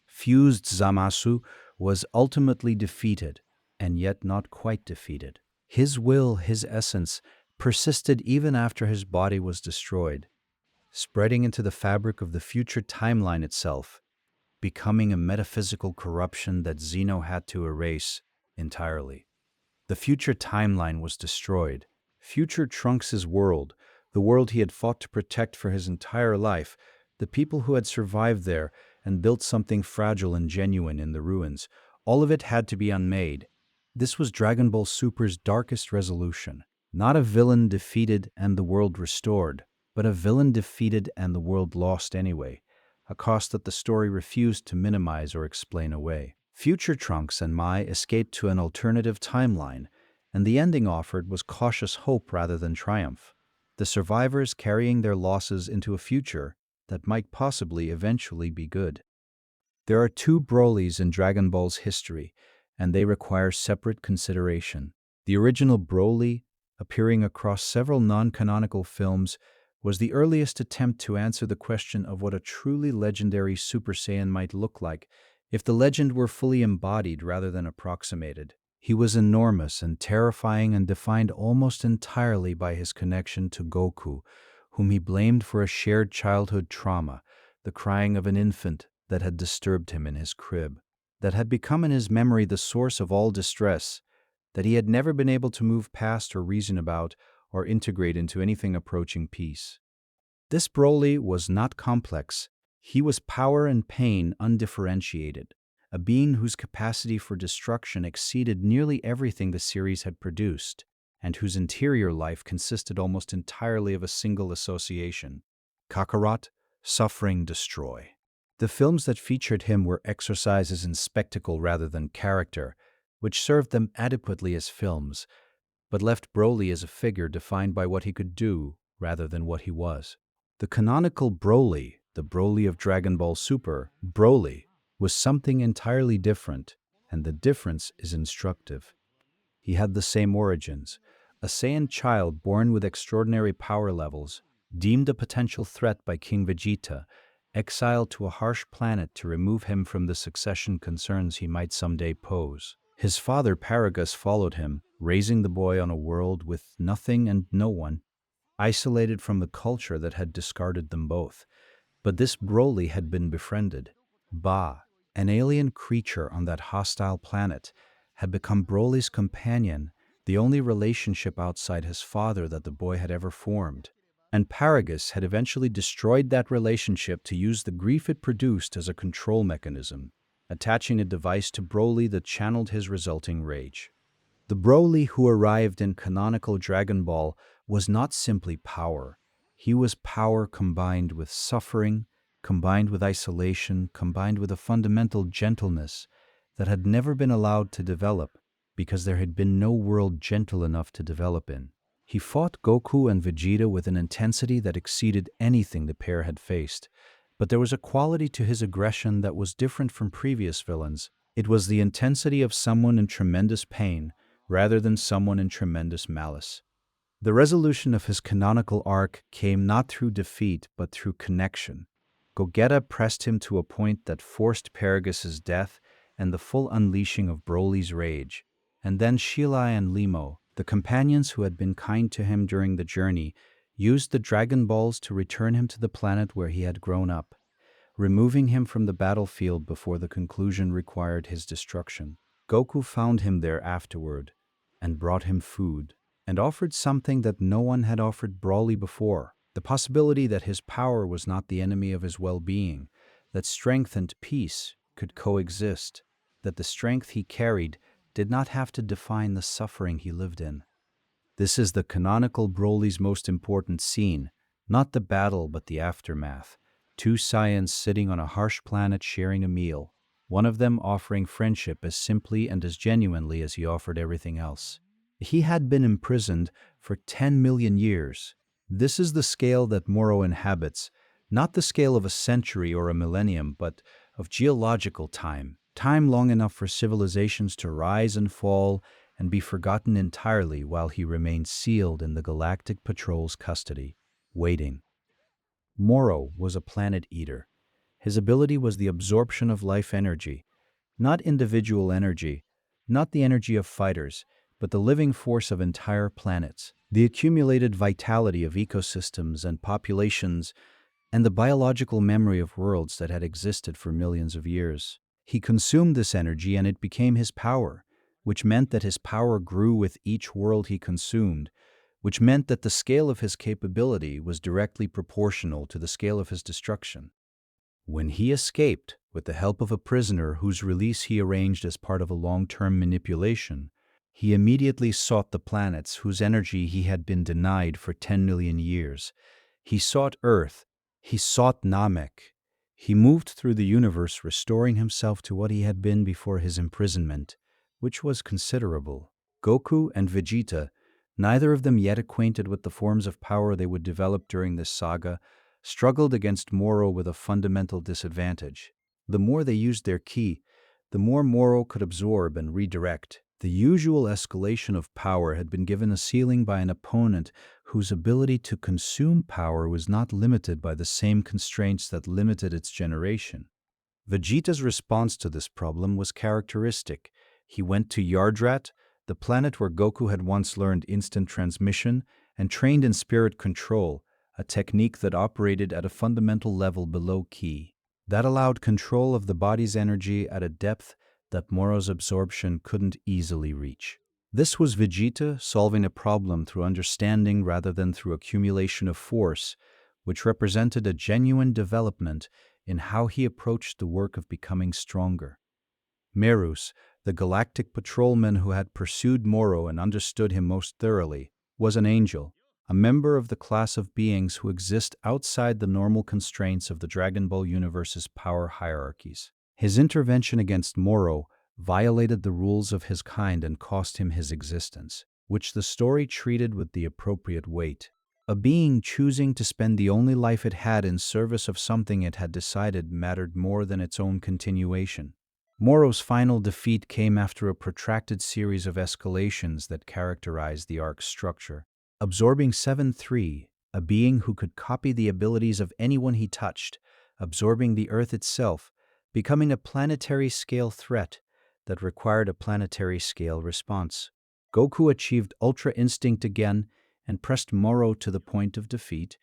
Fused Zamasu was ultimately defeated, and yet not quite defeated. His will, his essence, persisted even after his body was destroyed, spreading into the fabric of the future timeline itself, becoming a metaphysical corruption that Zeno had to erase entirely. The future timeline was destroyed. Future Trunks' world, the world he had fought to protect for his entire life, the people who had survived there and built something fragile and genuine in the ruins, all of it had to be unmade. This was Dragon Ball Super's darkest resolution. Not a villain defeated and the world restored, but a villain defeated and the world lost anyway, a cost that the story refused to minimize or explain away. Future Trunks and Mai escaped to an alternative timeline, and the ending offered was cautious hope rather than triumph. The survivors carrying their losses into a future that might possibly eventually be good. There are two Brolys in Dragon Ball's history, and they require separate consideration. The original Broly, appearing across several non-canonical films, was the earliest attempt to answer the question of what a truly legendary Super Saiyan might look like if the legend were fully embodied rather than approximated. He was enormous and terrifying and defined almost entirely by his connection to Goku, whom he blamed for a shared childhood trauma, the crying of an infant that had disturbed him in his crib, that had become in his memory the source of all distress, that he had never been able to move past or reason about or integrate into anything approaching peace. This Broly was not complex. He was power and pain undifferentiated, a being whose capacity for destruction exceeded nearly everything the series had produced, and whose interior life consisted almost entirely of a single association: Kakarot, suffering, destroy. The films that featured him were exercises in spectacle rather than character, which served them adequately as films, but left Broly as a figure defined by what he could do rather than what he was. The canonical Broly, the Broly of Dragon Ball Super, Broly, was something entirely different, and the difference is instructive. He had the same origins: a Saiyan child born with extraordinary power levels, deemed a potential threat by King Vegeta, exiled to a harsh planet to remove him from the succession concerns he might someday pose. His father Paragus followed him, raising the boy on a world with nothing and no one, isolated from the culture that had discarded them both. But this Broly had been befriended. Ba, an alien creature on that hostile planet, had become Broly's companion, the only relationship outside his father that the boy had ever formed. And Paragus had eventually destroyed that relationship to use the grief it produced as a control mechanism, attaching a device to Broly that channeled his resulting rage. The Broly who arrived in canonical Dragon Ball was not simply power. He was power combined with suffering, combined with isolation, combined with a fundamental gentleness that had never been allowed to develop because there had been no world gentle enough to develop in. He fought Goku and Vegeta with an intensity that exceeded anything the pair had faced, but there was a quality to his aggression that was different from previous villains. It was the intensity of someone in tremendous pain rather than someone in tremendous malice. The resolution of his canonical arc came not through defeat but through connection. Gogeta pressed him to a point that forced Paragus' death and the full unleashing of Broly's rage. And then Shilai and Limo, the companions who had been kind to him during the journey, used the Dragon Balls to return him to the planet where he had grown up, removing him from the battlefield before the conclusion required his destruction. Goku found him there afterward and brought him food, and offered something that no one had offered Broly before, the possibility that his power was not the enemy of his well-being, that strength and peace could coexist, that the strength he carried did not have to define the suffering he lived in. This is the canonical Broly's most important scene, not the battle but the aftermath. Two Saiyans sitting on a harsh planet sharing a meal, one of them offering friendship as simply and as genuinely as he offered everything else. He had been imprisoned for 10 million years. This is the scale that Moro inhabits, not the scale of a century or a millennium, but of geological time, time long enough for civilizations to rise and fall and be forgotten entirely while he remained sealed in the Galactic Patrol's custody, waiting. Moro was a planet eater. His ability was the absorption of life energy, not individual energy, not the energy of fighters, but the living force of entire planets, the accumulated vitality of ecosystems and populations, and the biological memory of worlds that had existed for millions of years. He consumed this energy and it became his power, which meant that his power grew with each world he consumed, which meant that the scale of his capability was directly proportional to the scale of his destruction. When he escaped, with the help of a prisoner whose release he arranged as part of a long-term manipulation, he immediately sought the planets whose energy he had been denied for 10 million years. He sought Earth. He sought Namek. He moved through the universe, restoring himself to what he had been before his imprisonment, which was considerable. Goku and Vegeta, neither of them yet acquainted with the forms of power they would develop during this saga, struggled against Moro with a fundamental disadvantage. The more they used their ki, the more Moro could absorb and redirect. The usual escalation of power had been given a ceiling by an opponent whose ability to consume power was not limited by the same constraints that limited its generation. Vegeta's response to this problem was characteristic. He went to Yardrat, the planet where Goku had once learned instant transmission, and trained in spirit control, a technique that operated at a fundamental level below ki. That allowed control of the body's energy at a depth that Moro's absorption couldn't easily reach. This was Vegeta solving a problem through understanding rather than through accumulation of force, which represented a genuine development in how he approached the work of becoming stronger. Merus, the galactic patrolman who had pursued Moro and understood him most thoroughly, was an angel, a member of the class of beings who exist outside the normal constraints of the Dragon Ball universe's power hierarchies. His intervention against Moro violated the rules of his kind and cost him his existence, which the story treated with the appropriate weight. A being choosing to spend the only life it had in service of something it had decided mattered more than its own continuation. Moro's final defeat came after a protracted series of escalations that characterized the arc's structure. Absorbing 7-3, a being who could copy the abilities of anyone he touched, absorbing the Earth itself, becoming a planetary-scale threat that required a planetary-scale response. Goku achieved Ultra Instinct again and pressed Moro to the point of defeat,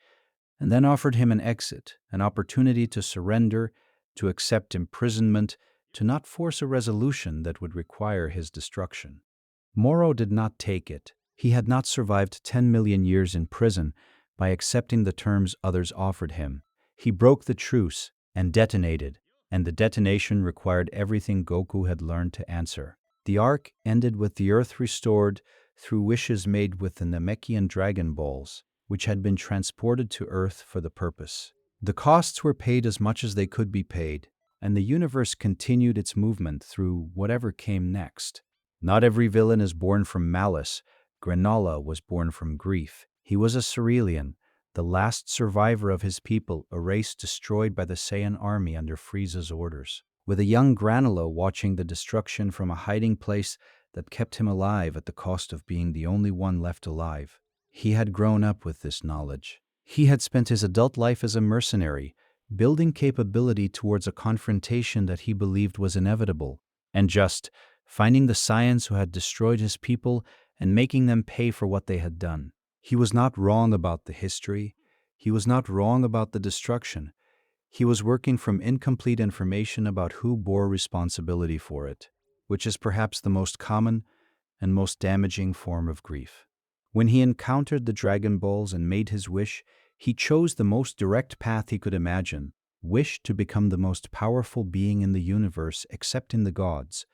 and then offered him an exit, an opportunity to surrender, to accept imprisonment, to not force a resolution that would require his destruction. Moro did not take it. He had not survived 10 million years in prison by accepting the terms others offered him. He broke the truce and detonated, and the detonation required everything Goku had learned to answer. The arc ended with the Earth restored through wishes made with the Namekian Dragon Balls, which had been transported to Earth for the purpose. The costs were paid as much as they could be paid, and the universe continued its movement through whatever came next. Not every villain is born from malice. Granola was born from grief. He was a Cerealian, the last survivor of his people, a race destroyed by the Saiyan army under Frieza's orders. With a young Granola watching the destruction from a hiding place that kept him alive at the cost of being the only one left alive. He had grown up with this knowledge. He had spent his adult life as a mercenary, building capability towards a confrontation that he believed was inevitable, and just finding the Saiyans who had destroyed his people and making them pay for what they had done. He was not wrong about the history. He was not wrong about the destruction. He was working from incomplete information about who bore responsibility for it, which is perhaps the most common and most damaging form of grief. When he encountered the Dragon Balls and made his wish, he chose the most direct path he could imagine, wished to become the most powerful being in the universe excepting the gods,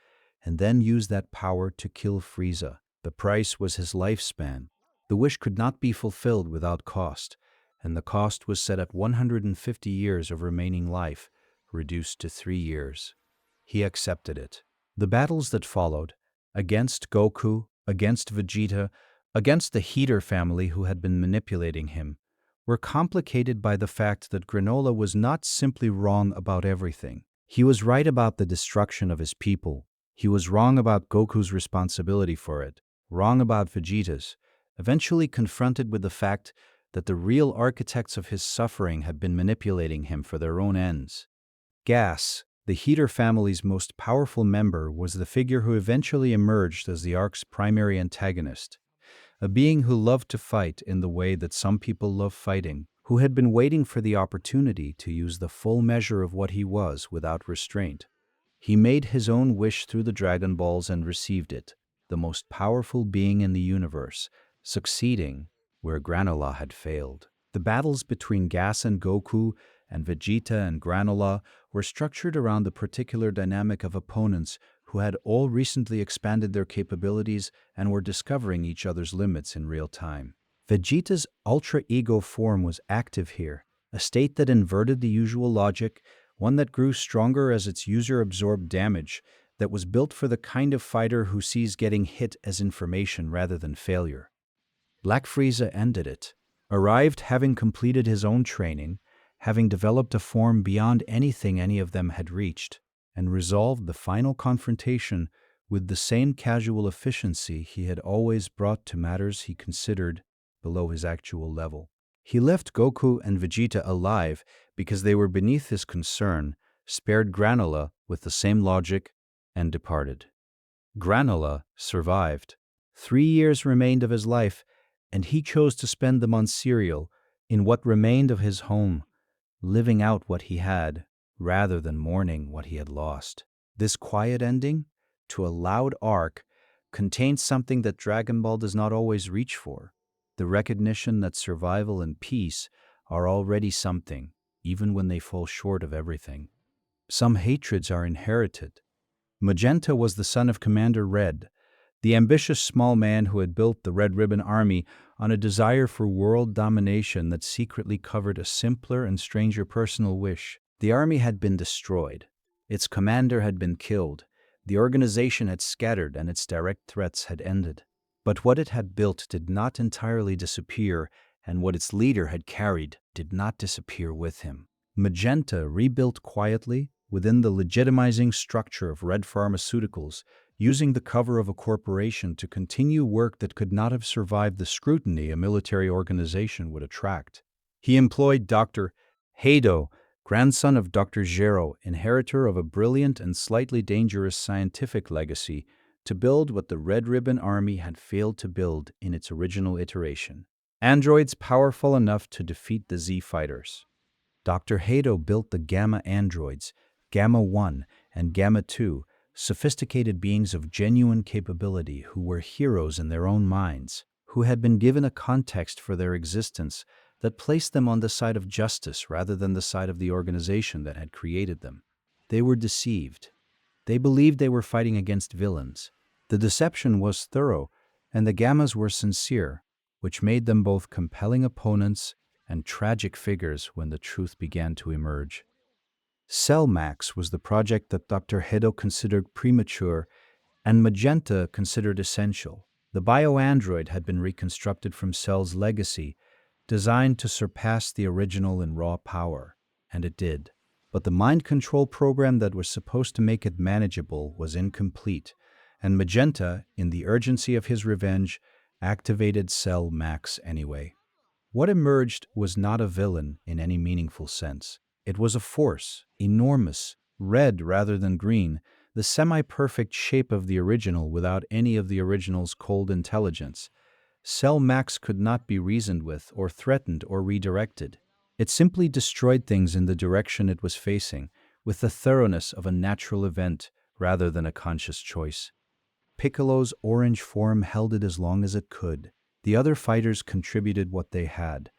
and then used that power to kill Frieza. The price was his lifespan. The wish could not be fulfilled without cost, and the cost was set at 150 years of remaining life, reduced to 3 years. He accepted it. The battles that followed, against Goku, against Vegeta, against the Heater family who had been manipulating him, were complicated by the fact that Granola was not simply wrong about everything. He was right about the destruction of his people. He was wrong about Goku's responsibility for it, wrong about Vegeta's, eventually confronted with the fact that the real architects of his suffering had been manipulating him for their own ends. Gas, the Heater family's most powerful member, was the figure who eventually emerged as the arc's primary antagonist, a being who loved to fight in the way that some people love fighting, who had been waiting for the opportunity to use the full measure of what he was without restraint. He made his own wish through the Dragon Balls and received it, the most powerful being in the universe, succeeding where Granola had failed. The battles between Gas and Goku and Vegeta and Granola were structured around the particular dynamic of opponents who had all recently expanded their capabilities and were discovering each other's limits in real time. Vegeta's ultra ego form was active here, a state that inverted the usual logic, one that grew stronger as its user absorbed damage, that was built for the kind of fighter who sees getting hit as information rather than failure. Black Frieza ended it, arrived having completed his own training, having developed a form beyond anything any of them had reached, and resolved the final confrontation with the same casual efficiency he had always brought to matters he considered below his actual level. He left Goku and Vegeta alive because they were beneath his concern, spared Granola with the same logic, and departed. Granola survived. 3 years remained of his life, and he chose to spend them on cereal, in what remained of his home, living out what he had, rather than mourning what he had lost. This quiet ending, to a loud arc, contains something that Dragon Ball does not always reach for, the recognition that survival and peace are already something, even when they fall short of everything. Some hatreds are inherited. Magenta was the son of Commander Red, the ambitious small man who had built the Red Ribbon Army on a desire for world domination that secretly covered a simpler and stranger personal wish. The army had been destroyed. Its commander had been killed. The organization had scattered and its direct threats had ended. But what it had built did not entirely disappear, and what its leader had carried did not disappear with him. Magenta rebuilt quietly within the legitimizing structure of Red Pharmaceuticals, using the cover of a corporation to continue work that could not have survived the scrutiny a military organization would attract. He employed Dr. Heido, grandson of Dr. Gero, inheritor of a brilliant and slightly dangerous scientific legacy, to build what the Red Ribbon Army had failed to build in its original iteration. Androids powerful enough to defeat the Z fighters. Dr. Heido built the Gamma androids, Gamma 1 and Gamma 2, sophisticated beings of genuine capability who were heroes in their own minds, who had been given a context for their existence that placed them on the side of justice rather than the side of the organization that had created them. They were deceived. They believed they were fighting against villains. The deception was thorough, and the Gammas were sincere. which made them both compelling opponents and tragic figures when the truth began to emerge. Cell Max was the project that Dr. Hedo considered premature and Magenta considered essential. The bioandroid had been reconstructed from Cell's legacy, designed to surpass the original in raw power, and it did. But the mind control program that was supposed to make it manageable was incomplete, and Magenta, in the urgency of his revenge, activated Cell Max anyway. What emerged was not a villain in any meaningful sense. It was a force, enormous, red rather than green, the semi-perfect shape of the original without any of the original's cold intelligence. Cell Max could not be reasoned with or threatened or redirected. It simply destroyed things in the direction it was facing, with the thoroughness of a natural event rather than a conscious choice. Piccolo's orange form held it as long as it could. The other fighters contributed what they had.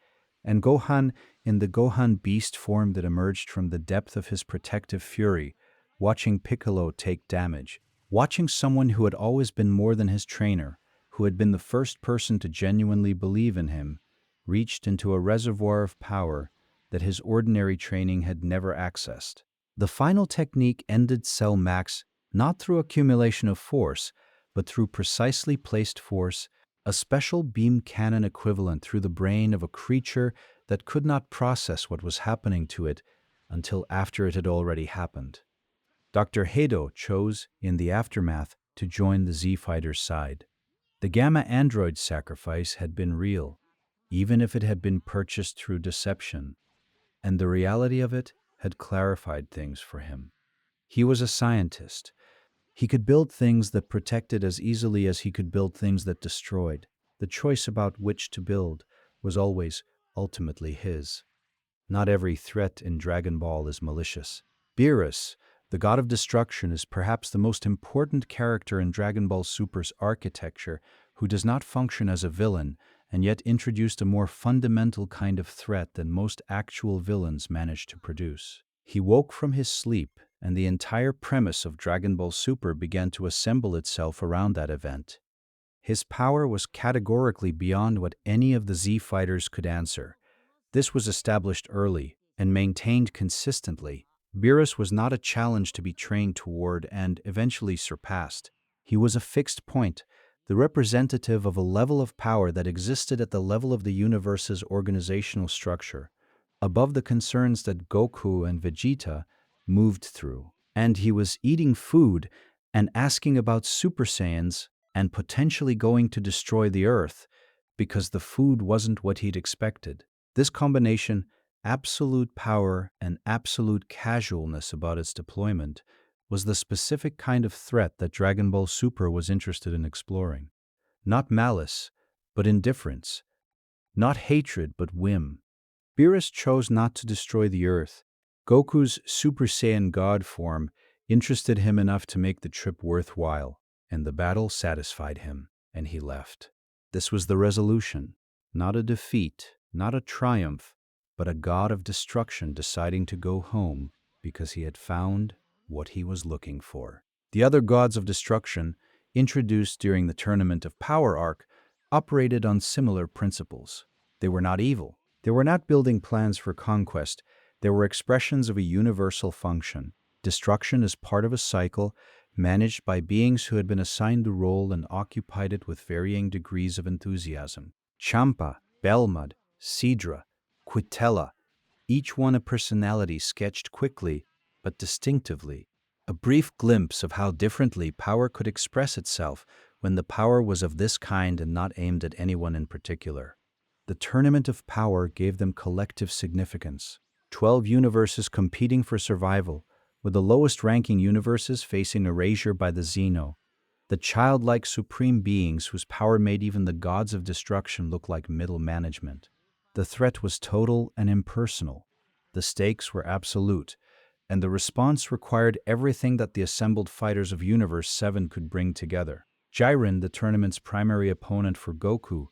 And Gohan, in the Gohan beast form that emerged from the depth of his protective fury, watching Piccolo take damage, watching someone who had always been more than his trainer, who had been the first person to genuinely believe in him, reached into a reservoir of power that his ordinary training had never accessed. The final technique ended Cell Max not through accumulation of force, but through precisely placed force, a special beam cannon equivalent through the brain of a creature that could not process what was happening to it until after it had already happened. Dr. Hedo chose, in the aftermath, to join the Z-Fighters' side. The Gamma android sacrifice had been real, even if it had been purchased through deception, and the reality of it had clarified things for him. He was a scientist. He could build things that protected as easily as he could build things that destroyed. The choice about which to build was always, ultimately, his. Not every threat in Dragon Ball is malicious. Beerus, the god of destruction, is perhaps the most important character in Dragon Ball Super's architecture who does not function as a villain and yet introduced a more fundamental kind of threat than most actual villains manage to produce. He woke from his sleep, and the entire premise of Dragon Ball Super began to assemble itself around that event. His power was categorically beyond what any of the Z-Fighters could answer. This was established early and maintained consistently. Beerus was not a challenge to be trained toward and eventually surpassed. He was a fixed point, the representative of a level of power that existed at the level of the universe's organizational structure, above the concerns that Goku and Vegeta moved through. And he was eating food and asking about Super Saiyans and potentially going to destroy the Earth because the food wasn't what he'd expected. This combination, absolute power and absolute casualness about its deployment, was the specific kind of threat that Dragon Ball Super was interested in exploring. Not malice, but indifference. Not hatred, but whim. Beerus chose not to destroy the Earth. Goku's Super Saiyan God form interested him enough to make the trip worthwhile, and the battle satisfied him, and he left. This was the resolution. Not a defeat, not a triumph, but a god of destruction deciding to go home because he had found what he was looking for. The other gods of destruction, introduced during the Tournament of Power arc, operated on similar principles. They were not evil. They were not building plans for conquest. They were expressions of a universal function. Destruction is part of a cycle managed by beings who had been assigned the role and occupied it with varying degrees of enthusiasm. Champa, Belmod, Sidra, Quitella, each one a personality sketched quickly but distinctively, a brief glimpse of how differently power could express itself when the power was of this kind and not aimed at anyone in particular. The Tournament of Power gave them collective significance. 12 universes competing for survival, with the lowest-ranking universes facing erasure by the Xeno, the childlike supreme beings whose power made even the gods of destruction look like middle management. The threat was total and impersonal. The stakes were absolute, and the response required everything that the assembled fighters of Universe 7 could bring together. Jiren, the tournament's primary opponent for Goku,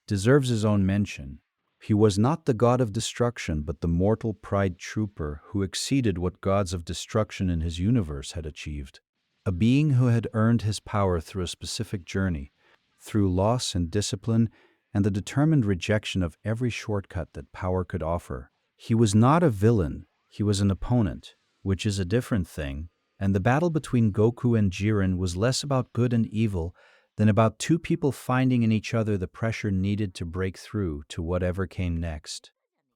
deserves his own mention. He was not the god of destruction, but the mortal pride trooper who exceeded what gods of destruction in his universe had achieved. A being who had earned his power through a specific journey, through loss and discipline, and the determined rejection of every shortcut that power could offer. He was not a villain, he was an opponent, which is a different thing, and the battle between Goku and Jiren was less about good and evil than about two people finding in each other the pressure needed to break through to whatever came next.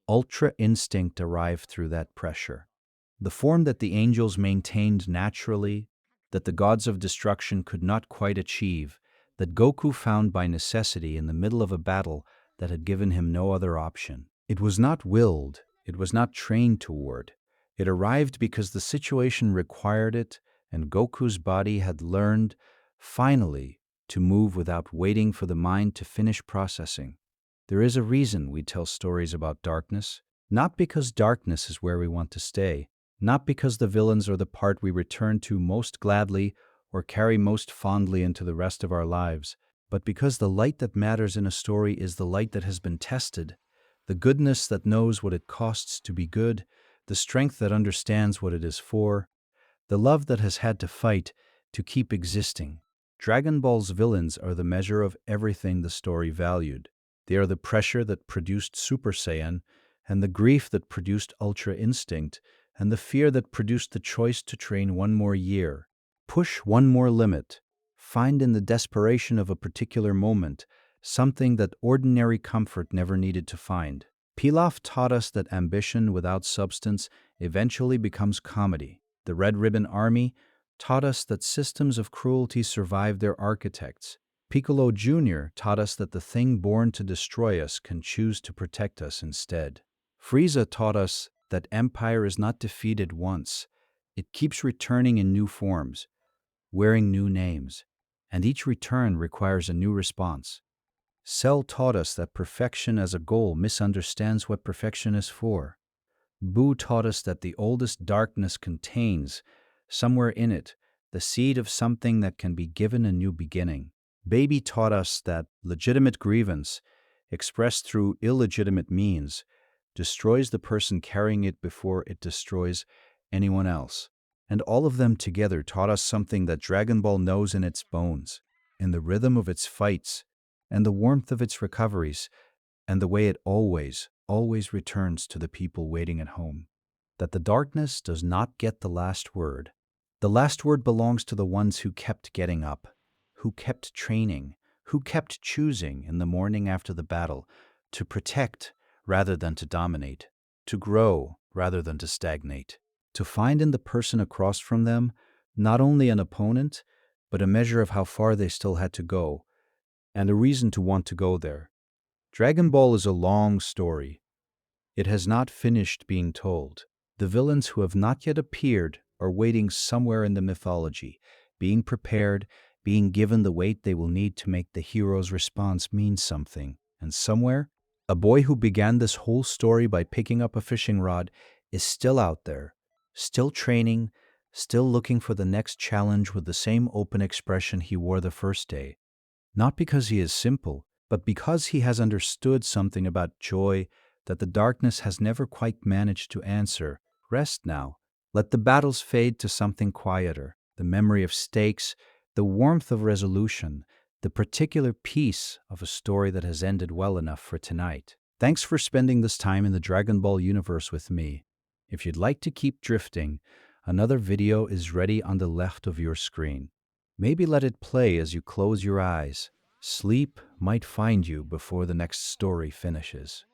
Ultra instinct arrived through that pressure. The form that the angels maintained naturally, that the gods of destruction could not quite achieve, that Goku found by necessity in the middle of a battle that had given him no other option. It was not willed, it was not trained toward. It arrived because the situation required it, and Goku's body had learned, finally, to move without waiting for the mind to finish processing. There is a reason we tell stories about darkness, not because darkness is where we want to stay, not because the villains are the part we return to most gladly or carry most fondly into the rest of our lives, but because the light that matters in a story is the light that has been tested, the goodness that knows what it costs to be good, the strength that understands what it is for, the love that has had to fight to keep existing. Dragon Ball's villains are the measure of everything the story valued. They are the pressure that produced Super Saiyan, and the grief that produced Ultra Instinct, and the fear that produced the choice to train one more year, push one more limit, find in the desperation of a particular moment something that ordinary comfort never needed to find. Pilaf taught us that ambition without substance eventually becomes comedy. The Red Ribbon Army taught us that systems of cruelty survive their architects. Piccolo Jr. taught us that the thing born to destroy us can choose to protect us instead. Frieza taught us that empire is not defeated once. It keeps returning in new forms, wearing new names, and each return requires a new response. Cell taught us that perfection as a goal misunderstands what perfection is for. Boo taught us that the oldest darkness contains, somewhere in it, the seed of something that can be given a new beginning. Baby taught us that legitimate grievance, expressed through illegitimate means, destroys the person carrying it before it destroys anyone else. And all of them together taught us something that Dragon Ball knows in its bones, in the rhythm of its fights, and the warmth of its recoveries, and the way it always returns to the people waiting at home. That the darkness does not get the last word. The last word belongs to the ones who kept getting up, who kept training, who kept choosing in the morning after the battle to protect rather than to dominate, to grow rather than to stagnate, to find in the person across from them not only an opponent, but a measure of how far they still had to go, and a reason to want to go there. Dragon Ball is a long story. It has not finished being told. The villains who have not yet appeared are waiting somewhere in the mythology, being prepared, being given the weight they will need to make the hero's response mean something. And somewhere, a boy who began this whole story by picking up a fishing rod is still out there, still training, still looking for the next challenge with the same open expression he wore the first day. Not because he is simple, but because he has understood something about joy that the darkness has never quite managed to answer. Rest now. Let the battles fade to something quieter, the memory of stakes, the warmth of resolution, the particular peace of a story that has ended well enough for tonight. Thanks for spending this time in the Dragon Ball universe with me. If you'd like to keep drifting, another video is ready on the left of your screen. Maybe let it play as you close your eyes. Sleep might find you before the next story finishes.